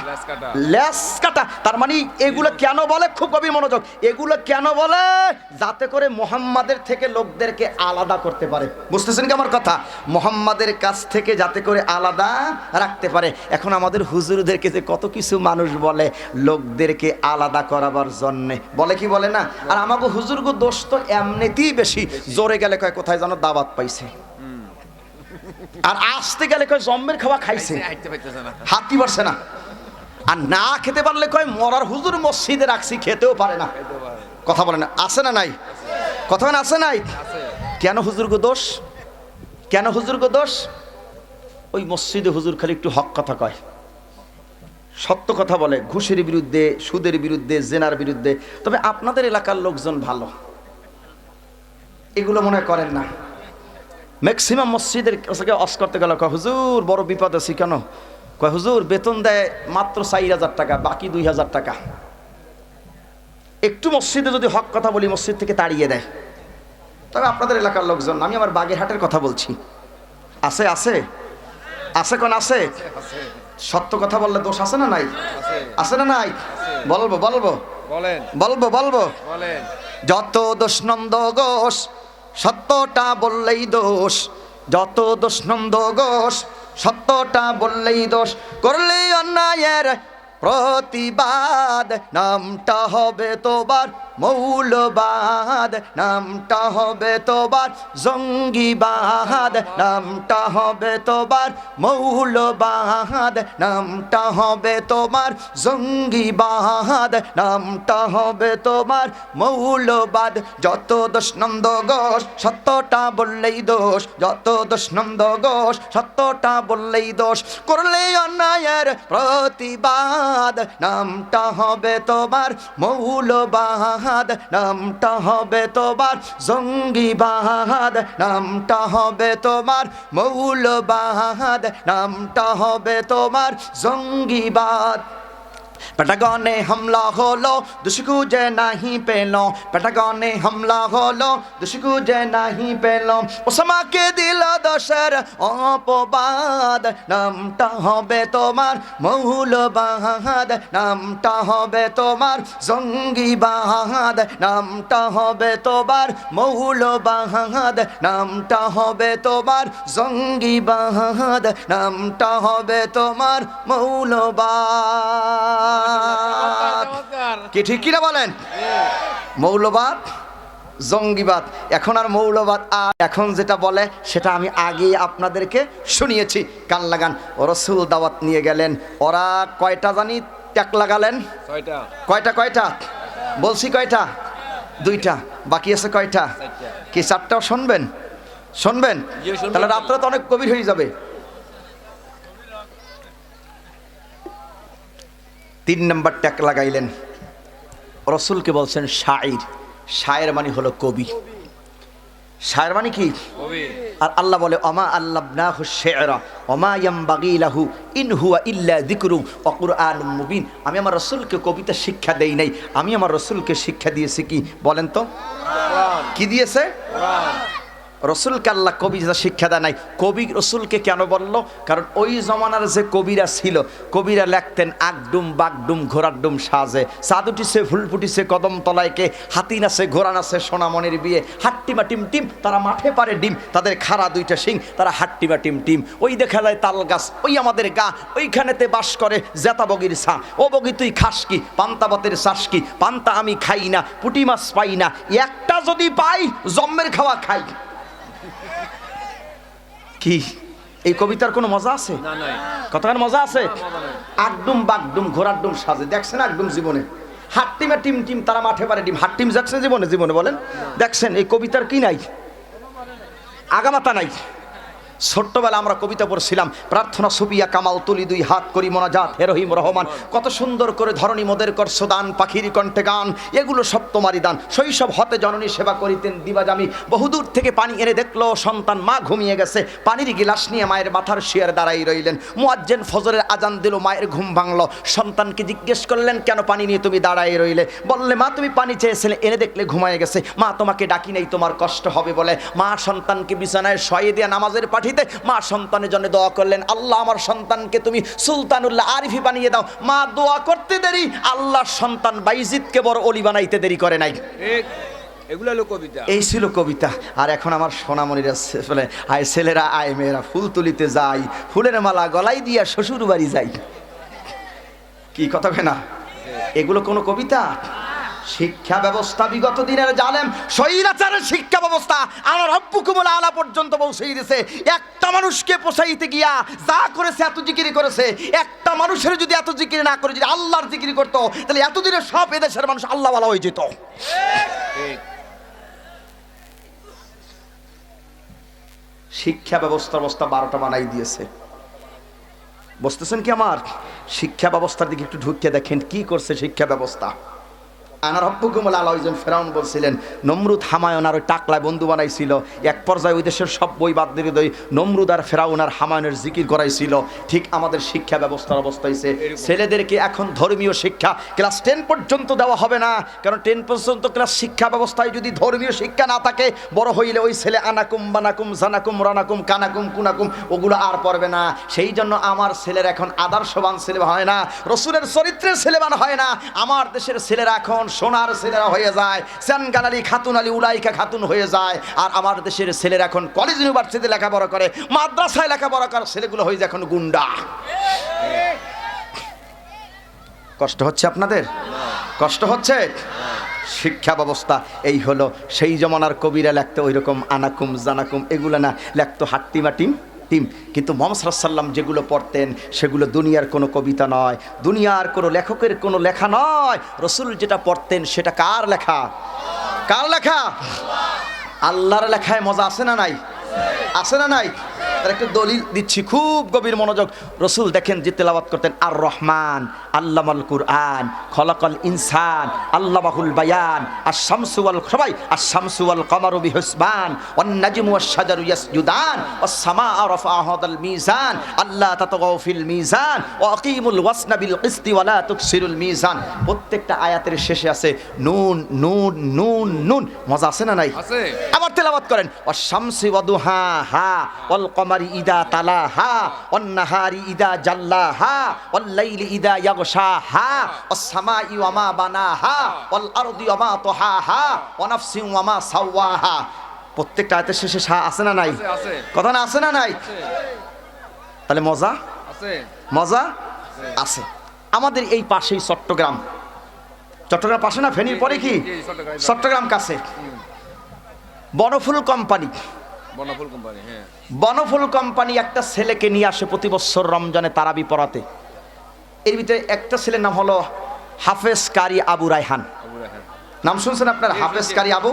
লেস কাটা। তার মানে এগুলো কেন বলে, খুব গভীর মনোযোগ, এগুলো কেন বলে? যাতে করে মুহাম্মাদের থেকে লোকদেরকে আলাদা করতে পারে। বুঝতেছেন কি আমার কথা? মুহাম্মাদের কাছ থেকে যাতে করে আলাদা রাখতে পারে। এখন আমাদের হুজুরদেরকে যে কত কিছু মানুষ বলে লোকদেরকে আলাদা করাবার জন্য, বলে কি বলে না? আর আমাকে হুজুরগো দোষ তো এমনিতেই বেশি। জোরে গেলে কয় কোথায় যেন দাওয়াত পাইছে, আর আসতে গেলে কয় জম্মের খাওয়া খাইছে, হাতি পারছে না। আর না খেতে পারলে কয় মরার হুজুর মসজিদে রাখছি, খেতেও পারে না। কথা বলে না? আছে না নাই? কথা বলেন আছে নাই? কেন হুজুরগো দোষ? কেন হুজুরগো দোষ? ওই মসজিদে হুজুর খালি একটু হক কথা কয়, সত্য কথা বলে, ঘুষের বিরুদ্ধে, সুদের বিরুদ্ধে, জেনার বিরুদ্ধে। তবে আপনাদের এলাকার লোকজন ভালো, এগুলো মনে করেন না। ম্যাক্সিমাম মসজিদের কাছে অস করতে গেল, কয় হুজুর বড় বিপদ আছি। কেন? কয় হুজুর বেতন দেয় মাত্র 4000 টাকা, বাকি 2000 টাকা। একটু মসজিদে যদি হক কথা বলি মসজিদ থেকে তাড়িয়ে দেয়। তবে আপনাদের এলাকার লোকজন, আমি আমার বাগেরহাটের কথা বলছি। আছে আছে আছে কোন আছে? সত্য কথা বললে দোষ আছে না নাই? আছে না নাই? বলবো বলবো বলেন, বলবো বলবো বলেন। যত দোষ নন্দ ঘোষ, সত্যটা বললেই দোষ। যত দোষ নন্দ ঘোষ, সত্যটা বললেই দোষ। করলে অন্যায়ের প্রতিবাদ, নামটা হবে তোমার মৌলবাদ, নামটা হবে তোমার জঙ্গিবাদ, নামটা হবে তোমার মৌলবাদ, নামটা হবে তোমার জঙ্গিবাদ, নামটা হবে তোমার মৌলবাদ। যত দোষ নন্দ ঘোষ, সত্যটা বললেই দোষ। যত দোষ নন্দ ঘোষ, সত্যটা বললেই দোষ। করলে অন্যায়ের প্রতিবাদ, নামটা হবে তোমার মৌলবাদ, নামটা হবে তোমার জঙ্গিবাদ, নামটা হবে তোমার মৌলবাদ, নামটা হবে তোমার জঙ্গিবাদ। পেটাগনে হামলা হলো, দুষ্কুজে নাহি পেল। পেটাগনে হামলা হলো, দুষ্কুজে নাহি পেল। ওসামাকে দিল দোষের অপবাদ, নামটা হবে তোমার মৌলবাদ, নামটা হবে তোমার জঙ্গিবাদ, নামটা হবে তোমার মৌলবাদ, নামটা হবে তোমার জঙ্গিবাদ, নামটা হবে তোমার মৌলবাদ। কি ঠিক কিনা বলেন? মৌলবাদ, জঙ্গিবাদ। এখন আর মৌলবাদ আর এখন যেটা বলে সেটা আমি আগে আপনাদেরকে শুনিয়েছি। কান লাগান। ও রাসূল দাওয়াত নিয়ে গেলেন, ওরা কয়টা জানি ট্যাক লাগালেন? কয়টা কয়টা বলছি? কয়টা? দুইটা। বাকি আছে কয়টা? কি চারটাও শুনবেন? শুনবেন? তাহলে রাত্রে তো অনেক গভীর হয়ে যাবে। 3 নম্বর ট্যাক লাগাইলেন। রসুলকে বলছেন শাইর। শায়ের মানে হলো কবি। শায়ের মানে কি? আর আল্লাহ বলে অমা আল্লামনাহু শি'রা ওমা ইয়ামবাগি লাহু ইন হুয়া ইল্লা যিকরুন ওয়া কুরআনুম মুবিন। আমি আমার রসুলকে কবিতা শিক্ষা দেই নাই, আমি আমার রসুলকে শিক্ষা দিয়েছি কি বলেন তো? কি দিয়েছে? রসুলকে আল্লাহ কবিতা শিক্ষা দেয় নাই। কবি রসুলকে কেন বলল? কারণ ওই জমানার যে কবিরা ছিল, কবিরা লেখতেন আগডুম বাগডুম ঘোড়ার ডুম সাজে, চাঁদ উঠিছে ফুল ফুটিছে কদম তলায়কে, হাতি নাচে ঘোড়া নাচে সোনামণির বিয়ে, হাট্টিমা টিম টিম তারা মাঠে পারে ডিম, তাদের খাড়া দুইটা শিং তারা হাট্টিমা টিম টিম। ওই দেখা যায় তাল গাছ, ওই আমাদের গা, ওইখানেতে বাস করে জেতা বগির ছা। ও বগি তুই খাস কি? পান্তা ভাতের চাষ কি? পান্তা আমি খাই না, পুঁটি মাছ পাই না, একটা যদি পাই জম্মের খাওয়া খাই। কি এই কবিতার কোনো মজা আছে? কতখানি মজা আছে? আগডুম বাগডুম ঘোড়ার ডুম সাজে, দেখছেন আগডুম জীবনে? হাট্টিমা টিম টিম তারা মাঠে পারে ডিম, হাট্টিম দেখছেন জীবনে? জীবনে বলেন দেখছেন? এই কবিতার কি নাই? আগামাতা নাই। ছোট্টবেলা আমরা কবিতা পড়ছিলাম, প্রার্থনা সুপিয়া কামাল তুলি দুই হাত করি মোনাজাত হে রহিম রহমান। কত সুন্দর করে ধরণী মোদের করছো দান, পাখির কণ্ঠে গান, এগুলো সব তোমারই দান। শৈশব হতে জননী সেবা করিতেন দিবাজামি, বহুদূর থেকে পানি এনে দেখলো সন্তান মা ঘুমিয়ে গেছে, পানির গিলাস নিয়ে মায়ের মাথার শিয়ার দাঁড়াই রইলেন। মুয়াজ্জিন ফজরের আজান দিল, মায়ের ঘুম ভাঙলো। সন্তানকে জিজ্ঞেস করলেন কেন পানি নিয়ে তুমি দাঁড়াই রইলে? বললে মা তুমি পানি চেয়েছিলে, এনে দেখলে ঘুমায় গেছে। মা তোমাকে ডাকি নেই, তোমার কষ্ট হবে বলে। মা সন্তানকে বিছানায় শয়ে দিয়ে নামাজের পাঠিতে মা সন্তানের জন্য দোয়া করলেন, আল্লাহ আমার সন্তানকে তুমি সুলতানুল্লাহ আরিফি বানিয়ে দাও। মা দোয়া করতে দেরি, আল্লাহর সন্তান বাইজিদকে বড় অলি বানাইতে দেরি করে নাই। এগুলো হলো কবিতা। এই ছিল কবিতা। আর এখন আমার সোনামণিরা বলে আয় ছেলেরা আয় মেয়েরা ফুল তুলিতে যাই, ফুলের মালা গলায় দিয়া শ্বশুর বাড়ি যাই। কি কথা কেনা? এগুলো কোনো কবিতা? শিক্ষা ব্যবস্থা বিগত দিনের জালেম স্বৈরাচারের শিক্ষা ব্যবস্থা আমার রব্বুকুমুল আলা পর্যন্ত পৌঁছে দিয়েছে। একটা মানুষকে পোষাইতে গিয়া যা করেছে, এত জিকিরি করেছে। একটা মানুষের যদি এত জিকিরি না করে যদি আল্লাহর জিকিরি করতো, তাহলে এতদিনে সব এদেশের মানুষ আল্লাহ ওয়ালা হয়ে যেত। শিক্ষা ব্যবস্থা 12টা বানাই দিয়েছে। বুঝতেছেন কি আমার? শিক্ষা ব্যবস্থার দিকে একটু ঢুকিয়ে দেখেন কি করছে শিক্ষা ব্যবস্থা। আনা রব্বুকুমুল আলা, ওইজন ফেরাউন বলছিলেন, নমরুদ হামায়ুন আর ওই টাকলায় বন্ধু বানাইছিল, এক পর্যায়ে ওই দেশের সব বই বাদ দিয়ে দই নমরুদ আর ফেরাউন আর হামায়ুনের জিকির করাইছিল। ঠিক আমাদের শিক্ষা ব্যবস্থার অবস্থা হয়েছে, ছেলেদেরকে এখন ধর্মীয় শিক্ষা ক্লাস 10 পর্যন্ত দেওয়া হবে না, কারণ 10 পর্যন্ত ক্লাস শিক্ষা ব্যবস্থায় যদি ধর্মীয় শিক্ষা না থাকে, বড় হইলে ওই ছেলে আনাকুম বানাকুম জানাকুম রানাকুম কানাকুম কুনাকুম ওগুলো আর পড়বে না। সেই জন্য আমার ছেলের এখন আদর্শবান ছেলে হয় না, রসুলের চরিত্রের ছেলেবান হয় না, আমার দেশের ছেলেরা এখন সোনার ছেলেরা হয়ে যায়, সেনগান আলী খাতুন আলী উলাইকা খাতুন হয়ে যায়। আর আমার দেশের ছেলেরা এখন কলেজ ইউনিভার্সিটি লেখাপড়া করে, মাদ্রাসায় লেখাপড়া করে, ছেলেগুলো হয়ে যায় এখন গুন্ডা। কষ্ট হচ্ছে আপনাদের? কষ্ট হচ্ছে? শিক্ষা ব্যবস্থা এই হলো। সেই জমানার কবিরা লেখতো ওই রকম আনাকুম জানাকুম এগুলো না, লেখতো হাট্টিমা টিম টিম। কিন্তু মুহাম্মদ সাল্লাল্লাহু আলাইহি ওয়াসাল্লাম যেগুলো পড়তেন সেগুলো দুনিয়ার কোনো কবিতা নয়, দুনিয়ার কোনো লেখকের কোনো লেখা নয়। রসুল যেটা পড়তেন সেটা কার লেখা? কার লেখা? আল্লাহর লেখায় মজা আছে না নাই? আছে না নাই? তার একটা দলিল দিচ্ছি, খুব গভীর মনোযোগ। রসুল দেখেন যে তেলাওয়াত করতেন, আর রহমান আল্লামাল কুরআন খলাকাল ইনসান আল্লামাহুল বায়ান, আর শামসু ওয়াল সবাই আর শামসু ওয়াল কমারু বিহুসবান ওয়ান নাজমু ওয়াশ শাজারু ইয়াসজুদান ওয়াস সামাআ রাফাআহাদাল মিজান আল্লাহ তাতগাউ ফিল মিজান ওয়া আকিমুল ওয়াসনা বিল কিসতি ওয়া লা তুকসিরুল মিজান। প্রত্যেকটা আয়াতের শেষে আছে নুন নুন নুন নুন। মজা আছে না নাই? আছে। আবার তেলাওয়াত করেন, ওয়াশ শামসি ওয়া দুহাহা ওয়াল কমারি ইদা তালাহা ওয়ান নাহারি ইদা জাল্লাহা ওয়াল লাইলি ইদা ইয়াগশাহা ওয়াস সামাই ওয়া মা বানাহা ওয়াল আরদি ওয়া মা তাহাহা ওয়া নাফসিন ওয়া মা সাওয়াহা। প্রত্যেকটা আয়াতের শেষে সা আছে না নাই? আছে। কথা না আছে না নাই? তাহলে মজা আছে। মজা আছে। আমাদের এই পাশেই চট্টগ্রাম, চট্টগ্রাম পাশে না, ফেনীর পরে কি চট্টগ্রাম কাছে বনফুল কোম্পানি। বনফুল কোম্পানি, হ্যাঁ। বনফুল কোম্পানি একটা ছেলেকে নিয়ে আসে প্রতি বছর রমজানে তারাবি পড়াতে। এর ভিতরে একটা ছেলের নাম হলো হাফেজ কারি আবু রায়হান। নাম শুনছেন আপনার? হাফেজ কারি আবু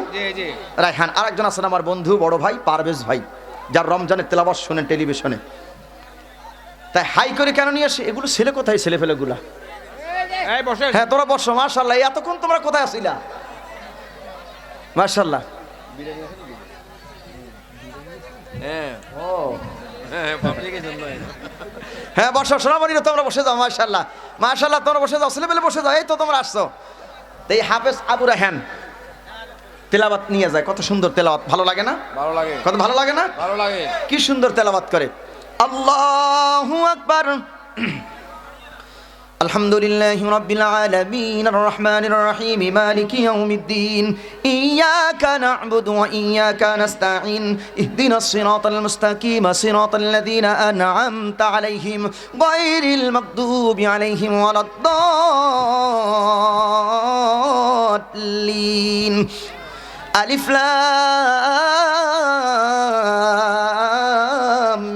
রায়হান। আর একজন আছেন আমার বন্ধু বড় ভাই পারভেজ ভাই, যার রমজানের তেলাওয়াত শোনেন টেলিভিশনে। তাই হাই করে কেন নিয়ে আসে? এগুলো ছেলে কোথায়? ছেলে ফেলেগুলা হ্যাঁ তোরা বসো। মাশাআল্লাহ, এতক্ষণ তোমরা কোথায় আসিলা? মাশাআল্লাহ। হ্যাঁ বসো সোনামণি, তোমরা বসে যাও। মাশাআল্লাহ মাশাআল্লাহ, তোমরা বসে যাও, ছেলে পেলে বসে যাও। এই তো তোমরা আসছো। এই হাফেজ আবু রায়হান তেলাওয়াত নিয়ে যায়, কত সুন্দর তেলাওয়াত। ভালো লাগে না? ভালো লাগে। কত ভালো লাগে না? ভালো লাগে। কি সুন্দর তেলাওয়াত করে। আল্লাহু আকবার। আলহামদুলিল্লাহি রাব্বিল আলামিন আর রহমানির রহিম মালিকি ইয়াউমিদ্দিন ইয়াকা না'বুদু ওয়া ইয়াকা নাস্তাঈন ইহদিনাস সিরাতাল মুস্তাকিম সিরাতাল লাযিনা আন'আমতা আলাইহিম গায়রিল মাগদুবি আলাইহিম ওয়ালাদ-দাল্লিন। আলিফ লাম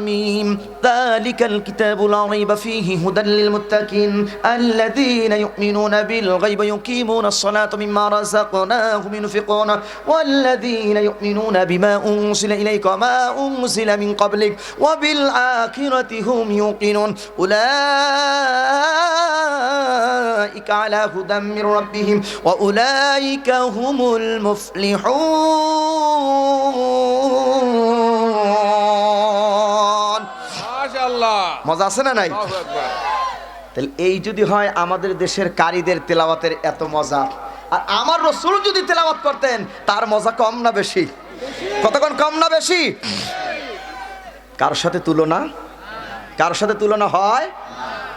মিম ذلك الكتاب لا ريب فيه هدى للمتقين الذين يؤمنون بالغيب يقيمون الصلاة مما رزقناهم ينفقون والذين يؤمنون بما أنزل إليك وما أنزل من قبلك وبالآخرة هم يوقنون أولئك على هدى من ربهم وأولئك هم المفلحون. মজা আছে না নাই? তাহলে এই যদি হয় আমাদের দেশের কারীদের তেলাওয়াতের এত মজা, আর আমার রাসূল যদি তেলাওয়াত করতেন তার মজা কম না বেশি? কতক্ষণ কম না বেশি? কার সাথে তুলনা? কার সাথে তুলনা হয়?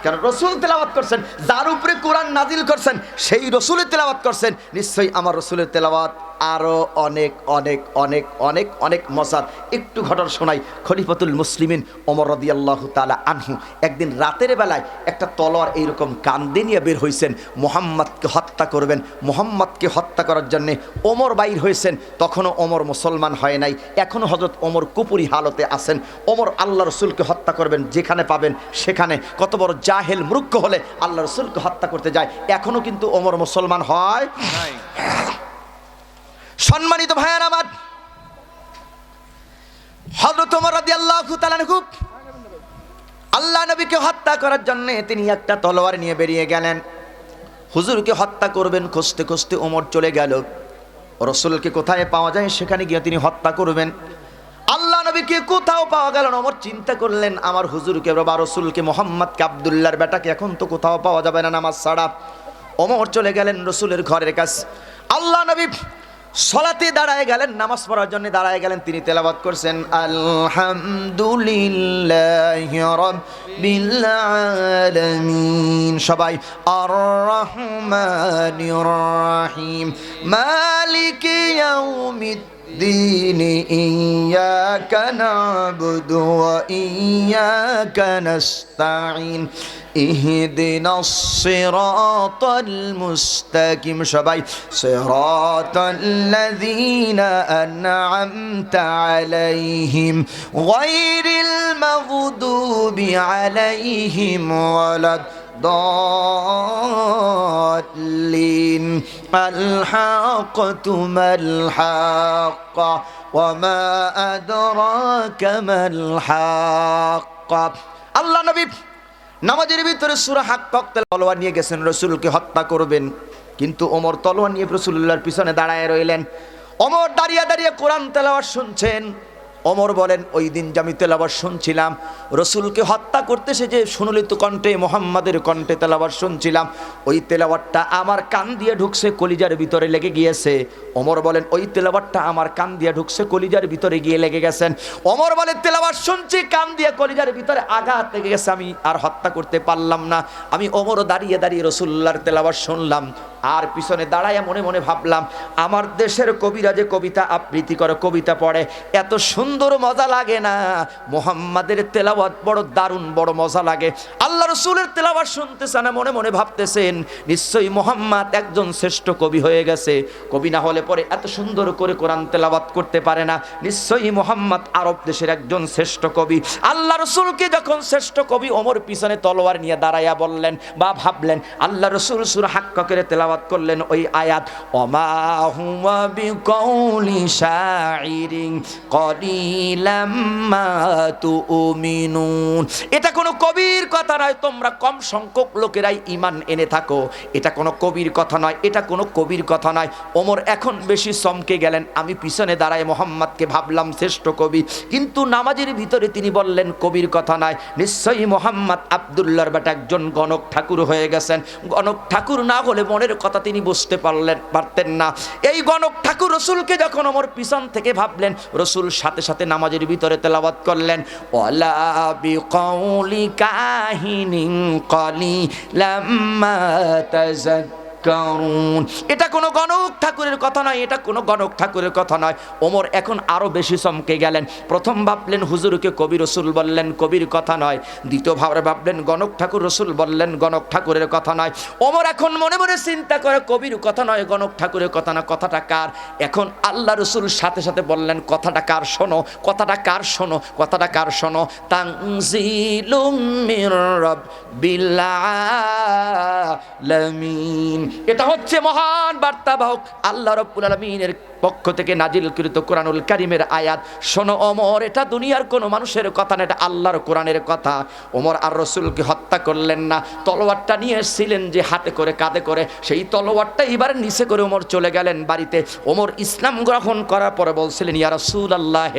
কারণ রাসূল তেলাওয়াত করছেন, যার উপরে কোরআন নাজিল করছেন সেই রাসূলের তেলাওয়াত করছেন। নিশ্চয়ই আমার রাসূলের তেলাওয়াত আরো অনেক অনেক অনেক অনেক অনেক মজার। একটু ঘটনা শোনাই। খলিফাতুল মুসলিমিন ওমর রাদিয়াল্লাহু তাআলা আনহু একদিন রাতের বেলায় একটা তলোয়ার এইরকম কান্দে নিয়ে বের হয়েছেন, মুহাম্মদকে হত্যা করবেন। মুহাম্মদকে হত্যা করার জন্য ওমর বাইর হয়েছেন। তখনও ওমর মুসলমান হয় নাই, এখনও হযরত ওমর কুপুরি হালতে আছেন। ওমর আল্লাহ রসুলকে হত্যা করবেন, যেখানে পাবেন সেখানে। কত বড় জাহেল মূর্খ হলে আল্লাহ রসুলকে হত্যা করতে যায়। এখনও কিন্তু ওমর মুসলমান হয় নাই। সম্মানিত ভাইয়ের আমার, হযরত ওমর রাদিয়াল্লাহু তাআলা আনহু আল্লাহ নবীকে হত্যা করার জন্য তিনি একটা তলোয়ার নিয়ে বেরিয়ে গেলেন। হুজুরকে হত্যা করবেন, খুঁজতে খুঁজতে ওমর চলে গেল। রসুলকে কোথায় পাওয়া যায় সেখানে গিয়ে তিনি হত্যা করবেন। আল্লাহ নবীকে কোথাও পাওয়া গেল না। ওমর চিন্তা করলেন, আমার হুজুরকে বা রসুলকে, মোহাম্মদকে, আব্দুল্লাহর বেটাকে এখন তো কোথাও পাওয়া যাবে না নামাজ ছাড়া। ওমর চলে গেলেন রসুলের ঘরের কাছে। আল্লাহ নবী সলাতে দাঁড়ায় গেলেন, নামাজ পড়ার জন্য দাঁড়ায় গেলেন। তিনি তেলাওয়াত করছেন আলহামদুলিল্লাহি রাব্বিল আলামিন। সবাই আর রহমানির রহিম মালিকি ইয়াউমিদ্দিন ইয়্যাকা না'বুদু ওয়া ইয়্যাকা নাস্তাঈন ইহদিনাস সিরাতাল মুস্তাকিম। সবাই সিরাতাল্লাযীনা আন'আমতা আলাইহিম গায়রিল মাগদুবি আলাইহিম ওয়ালাদ-দাল্লিন। আল হাক্কু মাল হাক্ক ওয়া মা আদরাকা মাল হাক্ক। আল্লাহ নবী নামাজের ভিতরে সূরা হাক্ক তলোয়ার নিয়ে গেছেন, রসুলকে হত্যা করবেন। কিন্তু ওমর তলোয়ার নিয়ে রাসূলুল্লাহর পিছনে দাঁড়ায় রইলেন। ওমর দাঁড়িয়ে দাঁড়িয়ে কোরআন তেলাওয়াত শুনছেন। ওমর বলেন, ওই দিন যে আমি তেলাওয়াত শুনছিলাম, রসুলকে হত্যা করতেছে যে সুললিত কণ্ঠে, মুহাম্মাদের কণ্ঠে তেলাওয়াত শুনছিলাম, ওই তেলাওয়াতটা আমার কান দিয়ে ঢুকছে, কলিজার ভিতরে লেগে গিয়েছে। ওমর বলেন, ওই তেলাওয়াতটা আমার কান দিয়ে ঢুকছে, কলিজার ভিতরে গিয়ে লেগে গেছেন। ওমর বলেন, তেলাওয়াত শুনছি, কান দিয়ে কলিজার ভিতরে আঘাত লেগে গেছে, আমি আর হত্যা করতে পারলাম না। আমি ওমরও দাঁড়িয়ে দাঁড়িয়ে রাসূলুল্লাহর তেলাওয়াত শুনলাম, আর পিছনে দাঁড়ায় মনে মনে ভাবলাম, আমার দেশের কবিরা যে কবিতা আবৃত্তি করে, কবিতা পড়ে, এত সুন্দর মজা লাগে না, মুহাম্মাদের তেলাওয়াত বড় দারুণ, বড় মজা লাগে। আল্লাহ রাসূলের তেলাওয়াত শুনতেছেন, মনে মনে ভাবতেছেন, নিশ্চয়ই মুহাম্মদ একজন শ্রেষ্ঠ কবি হয়ে গেছে। কবি না হলে পরে এত সুন্দর করে কোরআন তেলাওয়াত করতে পারে না। নিশ্চয়ই মুহাম্মদ আরব দেশের একজন শ্রেষ্ঠ কবি। আল্লাহ রাসূলকে যখন শ্রেষ্ঠ কবি, ওমর পিছনে তলোয়ার নিয়ে দাঁড়াইয়া বললেন বা ভাবলেন, আল্লাহ রাসূল সূরা হাক্কাকের তেলাওয়াত করলেন ওই আয়াত, ওমা হুয়া বিকাউলি শাইরিন কলিলাম মা তুমিনুন। এটা কোনো কবির কথা নয়, তোমরা কম সংখ্যক লোকেরাই ঈমান এনে থাকো। এটা কোনো কবির কথা নয়, এটা কোনো কবির কথা নয়। ওমর এখন বেশি চমকে গেলেন। আমি পিছনে দাঁড়ায় মোহাম্মদকে ভাবলাম শ্রেষ্ঠ কবি, কিন্তু নামাজের ভিতরে তিনি বললেন কবির কথা নয়। নিশ্চয়ই মোহাম্মদ আব্দুল্লাহর বেটা একজন গণক ঠাকুর হয়ে গেছেন। গণক ঠাকুর না হলে মনের কথা তিনি বুঝতে পারতেন না। এই গণক ঠাকুর রসুলকে যখন ওমর পিছন থেকে ভাবলেন, রসুল সাথে সাথে নামাজের ভিতরে তেলাওয়াত করলেন, ওয়ালা বিকাউলি কাহিনিন কলিলাম মা তাযাক্কারুন। এটা কোনো গণক ঠাকুরের কথা নয়, এটা কোনো গণক ঠাকুরের কথা নয়। ওমর এখন আরো বেশি চমকে গেলেন। প্রথম ভাবলেন হুজুরকে কবি, রসুল বললেন কবির কথা নয়। দ্বিতীয়ভাবে ভাবলেন গণক ঠাকুর, রসুল বললেন গণক ঠাকুরের কথা নয়। ওমর এখন মনে মনে চিন্তা করে, কবির কথা নয়, গণক ঠাকুরের কথা না, কথাটা কার? এখন আল্লাহ রসুল সাথে সাথে বললেন, কথাটা কার শোনো, কথাটা কার শোনো, কথাটা কার শোনো। তানজিলুম মির রাব্বিল আলামিন। এটা হচ্ছে মহান বার্তাবাহক আল্লাহ রাব্বুল আলামিনের পক্ষ থেকে নাজিলকৃত কোরআনুল কারীমের আয়াত। শোনো ওমর, এটা দুনিয়ার কোনো মানুষের কথা না, এটা আল্লাহর কোরআনের কথা। ওমর আর রসুলকে হত্যা করলেন না, তলোয়ারটা নিয়ে এসেছিলেন যে হাতে করে, কাঁধে করে, সেই তলোয়ারটা এবার নিচে করে ওমর চলে গেলেন বাড়িতে। ওমর ইসলাম গ্রহণ করার পরে বলছিলেন, ইয়া রাসূলুল্লাহ,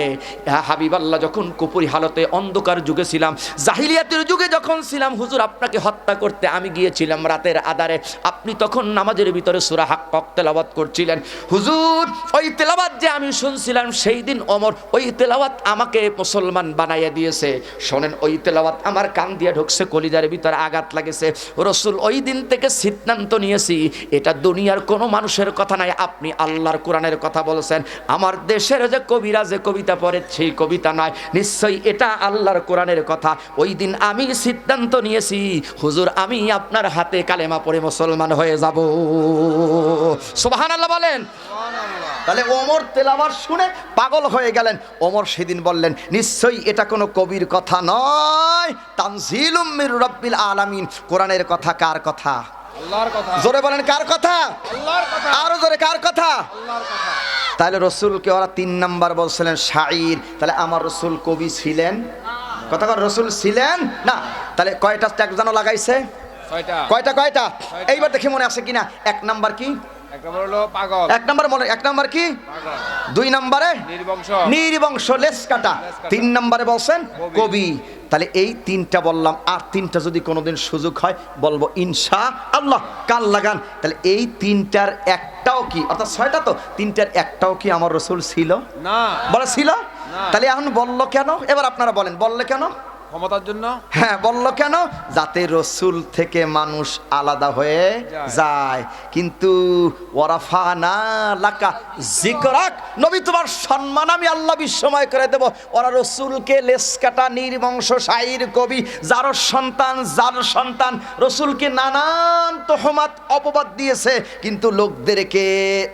ইয়া হাবিবাল্লাহ, যখন কুপুরি হালতে অন্ধকার যুগে ছিলাম, জাহিলিয়াতের যুগে যখন ছিলাম, হুজুর আপনাকে হত্যা করতে আমি গিয়েছিলাম রাতের আধারে, আপনি তখন নামাজের ভিতরে সূরা হাক্ক তেলাওয়াত করছিলেন। হুজুর ওই তেলাওয়াত যে আমি শুনছিলাম, সেই দিন ওমর ওই তেলাওয়াত আমাকে মুসলমান বানাইয়া দিয়েছে। শোনেন, ওই তেলাওয়াত আমার কান দিয়ে ঢুকছে, কলিজার ভিতরে আঘাত লাগেছে। রসুল ওই দিন থেকে সিদ্ধান্ত নিয়েছি, এটা দুনিয়ার কোনো মানুষের কথা নাই, আপনি আল্লাহর কোরআনের কথা বলছেন। আমার দেশের যে কবিরা যে কবিতা পড়ে, সেই কবিতা নয়, নিশ্চয়ই এটা আল্লাহর কোরআনের কথা। ওই দিন আমি সিদ্ধান্ত নিয়েছি, হুজুর আমি আপনার হাতে কালেমা পড়ে মুসলমান হয়ে যাব। সুবহানাল্লাহ বলেন। তাহলে ওমর তেলাওয়াত শুনে পাগল হয়ে গেলেন। ওমর সেদিন বললেন, নিশ্চয়ই এটা কোনো কবির কথা নয়, তানজিলুম মির রাব্বিল আলামিন। কোরআনের কথা কার কথা? আল্লাহর কথা। জোরে বলেন কার কথা? আল্লাহর কথা। আরো জোরে কার কথা? আল্লাহর কথা। তাহলে রসুলকে ওরা 3 নাম্বার বলছিলেন শাইর। তাহলে আমার রসুল কবি ছিলেন? কথা কর, রসুল ছিলেন না। তাহলে কয়টা ট্যাগ যেন লাগাইছে? ছয়টা। কয়টা কয়টা? ছয়টা। এইবার দেখে মনে আছে কিনা। এক নাম্বার কি? এক নম্বর হলো পাগল। এক নাম্বার কি? পাগল। 2 নম্বরে নির্বংশ। নির্বংশ, লেস কাটা। লেজ কাটা। 3 নম্বরে বলছেন কবি। কবি। তাহলে এই 3টা বললাম, আর 3টা যদি কোনোদিন সুযোগ হয় বলবো ইনশাআল্লাহ। কাল লাগান। তাহলে এই 3টার একটাও কি, অর্থাৎ 6টা তো, 3টার একটাও কি আমার রাসূল ছিল? না। বলে ছিল। না। তাহলে এখন বললো কেন? এবার আপনারা বলেন, বললে কেন? ক্ষমতার জন্য। হ্যাঁ, বলল কেন? যাতে রসুল থেকে মানুষ আলাদা হয়ে যায়। কিন্তু ওয়ারাফানা লাকা যিকরাক, নবী তোমার সম্মান আমি আল্লাহ বিশ্বময় করে দেব। ওরা রসুলকে লেস কাটা, নির্বংশ, শাইর, কবি, যার সন্তান রসুলকে নানান তোহমাত অপবাদ দিয়েছে, কিন্তু লোকদেরকে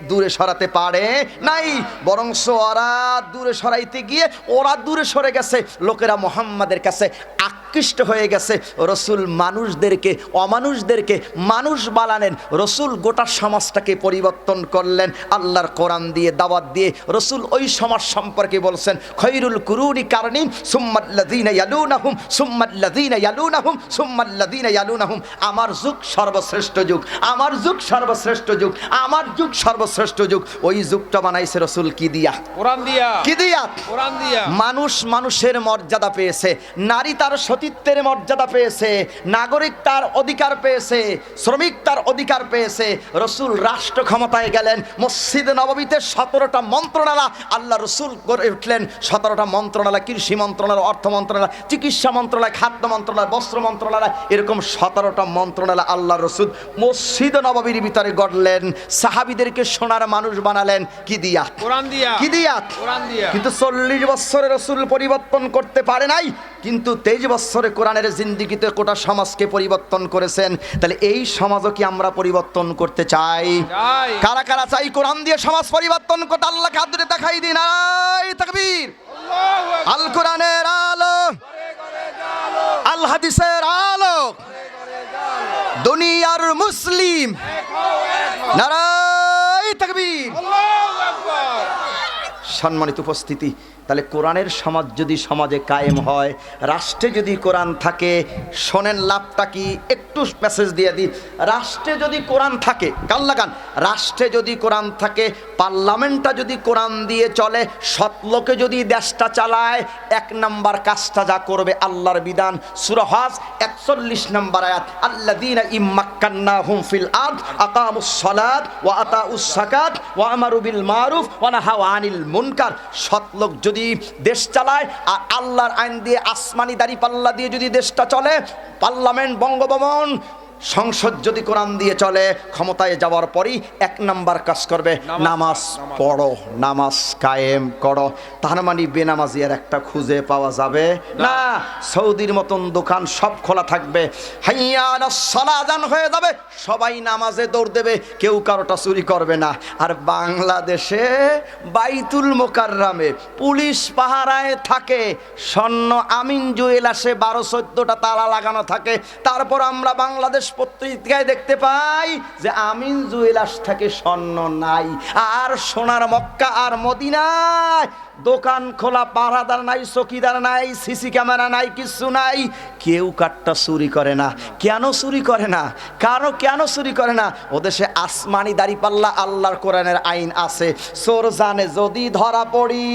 দূরে সরাতে পারে নাই। বরং ওরা দূরে সরাইতে গিয়ে ওরা দূরে সরে গেছে, লোকেরা মুহাম্মাদের কাছে আকৃষ্ট হয়ে গেছে। রসুল মানুষদেরকে, অমানুষদেরকে মানুষ বানালেন। রসুল গোটা সমাজটাকে পরিবর্তন করলেন আল্লাহর কোরআন দিয়ে, দাওয়াত দিয়ে। রসুল ওই সমাজ সম্পর্কে বলছেন, খৈরুল কুরুনি কারণী সুম্মাল্লাযীনা ইয়ালুনাহুম সুম্মাল্লাযীনা ইয়ালুনাহুম সুম্মাল্লাযীনা ইয়ালুনাহুম। আমার যুগ সর্বশ্রেষ্ঠ যুগ, আমার যুগ সর্বশ্রেষ্ঠ যুগ, আমার যুগ সর্বশ্রেষ্ঠ যুগ। ওই যুগটা বানাইছে রসুল কি দিয়া? কোরআন দিয়া। কি দিয়া? কোরআন দিয়া। মানুষ মানুষের মর্যাদা পেয়েছে, নারী তার সতীত্বের মর্যাদা পেয়েছে, নাগরিক তার অধিকার পেয়েছে, শ্রমিক তার অধিকার পেয়েছে। রসুল রাষ্ট্র ক্ষমতায় গেলেন। মসজিদ নববীতে 17টা মন্ত্রণালয় আল্লাহ রসুল গড়ে উঠলেন। 17টা মন্ত্রণালয়, কৃষি মন্ত্রণালয়, অর্থ মন্ত্রণালয়, চিকিৎসা মন্ত্রণালয়, খাদ্য মন্ত্রণালয়, বস্ত্র মন্ত্রণালয়, এরকম 17টা মন্ত্রণালয় আল্লাহ রসুল মসজিদ নববীর ভিতরে গড়লেন। সাহাবীদেরকে সোনার মানুষ বানালেন কি দিয়া? কোরআন দিয়া। কি দিয়া? কোরআন দিয়া। কিন্তু 40 বছরে রসুল পরিবর্তন করতে পারে নাই, কিন্তু 23 বছরে কোরআনের জিন্দিগিতে গোটা সমাজকে পরিবর্তন করেছেন। তাহলে এই সমাজও কি আমরা পরিবর্তন করতে চাই? চাই। কারা কারা চাই কোরআন দিয়ে সমাজ পরিবর্তন করতে? আল্লাহকে হাত ধরে দেখাই দিন। আয় তাকবীর। আল্লাহু আকবার। আল কোরআনের আলো, ঘরে ঘরে জালো। আল হাদিসের আলো, ঘরে ঘরে জালো। দুনিয়ার মুসলিম, এক হও, এক হও। নারায়ে তাকবীর। আল্লাহু আকবার। সম্মানিত উপস্থিতি, তাহলে কোরআনের সমাজ যদি সমাজে কায়েম হয়, রাষ্ট্রে যদি কোরআন থাকে, শোনেন লাভটা কি? একটু মেসেজ দিয়ে দিই। রাষ্ট্রে যদি কোরআন থাকে, কাল লাগান, রাষ্ট্রে যদি কোরআন থাকে, পার্লামেন্টটা যদি কোরআন দিয়ে চলে, সৎলোকে যদি দেশটা চালায়, 1 নাম্বার কাজটা যা করবে আল্লাহর বিধান। সূরা হজ 41 নম্বর আয়াত, আল্লাযীনা ইম্মাক্কান্নাহুম ফিল আরদ আকামুস সালাত ওয়া আতাউস যাকাত ওয়া আমারু বিল মারুফ ওয়া নাহাউ আনিল মুনকার। সৎলোক যদি দেশ চালায় আর আল্লাহর আইন দিয়ে, আসমানি দাড়িপাল্লা দিয়ে যদি দেশটা চলে, পার্লামেন্ট, বঙ্গভবন, সংসদ যদি কোরআন দিয়ে চলে, ক্ষমতায় যাওয়ার পরই 1 নাম্বার কাজ করবে নামাজ পড়ো, নামাজ কায়েম করো। তার মানে বেনামাজি আর একটা খুঁজে পাওয়া যাবে না। সৌদির মতন দোকান সব খোলা থাকবে, হাইয়া আলাস সালাহ আযান হয়ে যাবে, সবাই নামাজে দৌড় দেবে, কেউ কারোটা চুরি করবে না। আর বাংলাদেশে বাইতুল মোকাররমে পুলিশ পাহারায় থাকে, স্বর্ণ আমিন জুয়েলার্সে 12-14টা তালা লাগানো থাকে। তারপর আমরা বাংলাদেশ পত্রিকায় দেখতে পাই যে আমিন জুয়েলার্স থেকে স্বর্ণ নাই। আর সোনার মক্কা আর মদিনায় দোকান খোলা, পাহারাদার নাই, চকিদার নাই, সিসি ক্যামেরা নাই, কিছু নাই, কেউ কাঠটা চুরি করে না। কেন চুরি করে না? কারণ কেন চুরি করে না? ওদেশে আসমানি দাড়িপাল্লা আল্লাহর কোরআনের আইন আছে। চোর জানে যদি ধরা পড়ি,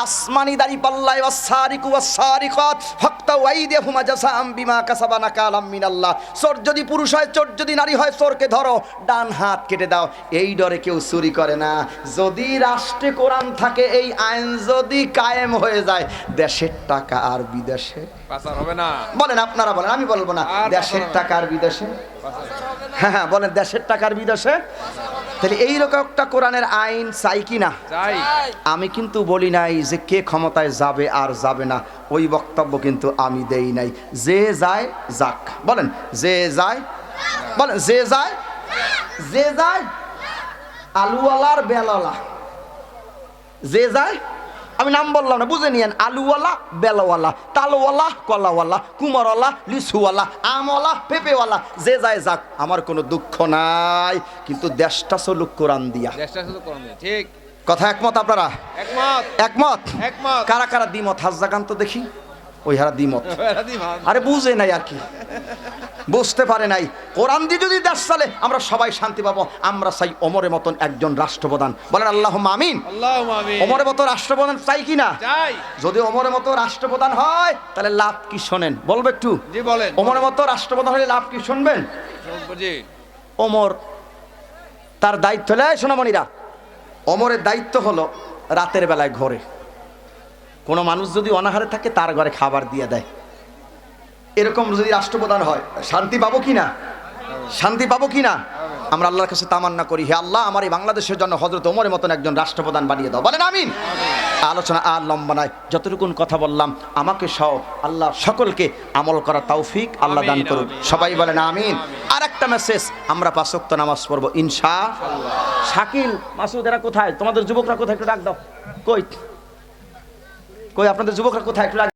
আসমানি দাড়িপাল্লায় ওয়াসারিকু ওয়াসারিকাত ফাকতাউ আইদিয়াহুমা জাযাআম বিমা কাসাবা নাকালাম মিনাল্লাহ। চোর যদি পুরুষ হয়, চোর যদি নারী হয়, চোরকে ধরো, ডান হাত কেটে দাও। এই ডরে কেউ চুরি করে না। যদি রাষ্ট্রে কোরআন থাকে, এই আইন যদি কায়েম হয়ে যায়, দেশের টাকা আর বিদেশে পাচার হবে না। বলেন, আপনারা বলেন, আমি বলবো না। আর দেশের পাচার হবে না। টাকা আর বিদেশে, হ্যাঁ বলেন, দেশের টাকার বিদেশে। তাহলে এইরকম একটা কোরআনের আইন চাই কি না? চাই। আমি কিন্তু বলি নাই যে কে ক্ষমতায় যাবে আর যাবে না, ওই বক্তব্য কিন্তু আমি দেই নাই। যে যায় যাক, বলেন যে যায়, বলেন যে যায়, যে যায়, আলুওয়ালার বেলাওয়ালা, যে যায়, আমি নাম বললাম না, বুঝে নিয়েন, আলুওয়ালা, বেলাওয়ালা, তালওয়ালা, কলাওয়ালা, কুমারওয়ালা, লিচুওয়ালা, আমওয়ালা, পেঁপেওয়ালা, যে যায় যাক, আমার কোনো দুঃখ নাই। কিন্তু দেশটা চলুক কোরআন দিয়া। দেশটা শুধু কোরআন দিয়া। ঠিক কথা একমত আপনারা? একমত। একমত? একমত। কারা কারা দ্বিমত? হাত জাগান তো দেখি। ওই হারা দ্বিমত, রাদি মান। আরে বুঝে নাই আর কি। বুঝতে পারে নাই। কোরআন দিয়ে যদি দেশ চলে আমরা সবাই শান্তি পাবো। আমরা চাই ওমরের মতন একজন রাষ্ট্রপ্রধান। বলেন আল্লাহুম্মা আমিন। আল্লাহুম্মা আমিন। ওমরের মতো রাষ্ট্রপ্রধান চাই কি না? চাই। যদি ওমরের মতো রাষ্ট্রপ্রধান হয় তাহলে লাভ কি শোনেন, বলবো একটু। জি বলেন। ওমরের মতো রাষ্ট্রপ্রধান হলে লাভ কি শুনবেন। জি। ওমর তার দায়িত্ব হলে, সোনামণিরা, ওমরের দায়িত্ব হলো রাতের বেলায় ঘরে কোনো মানুষ যদি অনাহারে থাকে তার ঘরে খাবার দিয়ে দেয়। এরকম যদি রাষ্ট্রপ্রধান হয় শান্তি পাবো কি না? শান্তি পাবো কি না? আমরা আল্লাহর কাছে তামান্না করি, হে আল্লাহ আমার এই বাংলাদেশের জন্য হযরত ওমরের মতন একজন রাষ্ট্রপ্রধান বানিয়ে দাও। বলেন আমিন। আলোচনা আর লম্বা নয়, যতটুকুন কথা বললাম আমাকে সহ আল্লাহ সকলকে আমল করার তৌফিক আল্লাহ দান আমিন, করুন। আমিন। সবাই বলেন আমিন। আর একটা মেসেজ, আমরা 5 ওয়াক্ত নামাজ পড়বো ইনশাআল্লাহ। শাকিল, মাসুদ এরা কোথায়? তোমাদের যুবকরা কোথায়? একটু ডাক দাও। কই কই আপনাদের যুবকরা কোথায়? একটু ডাক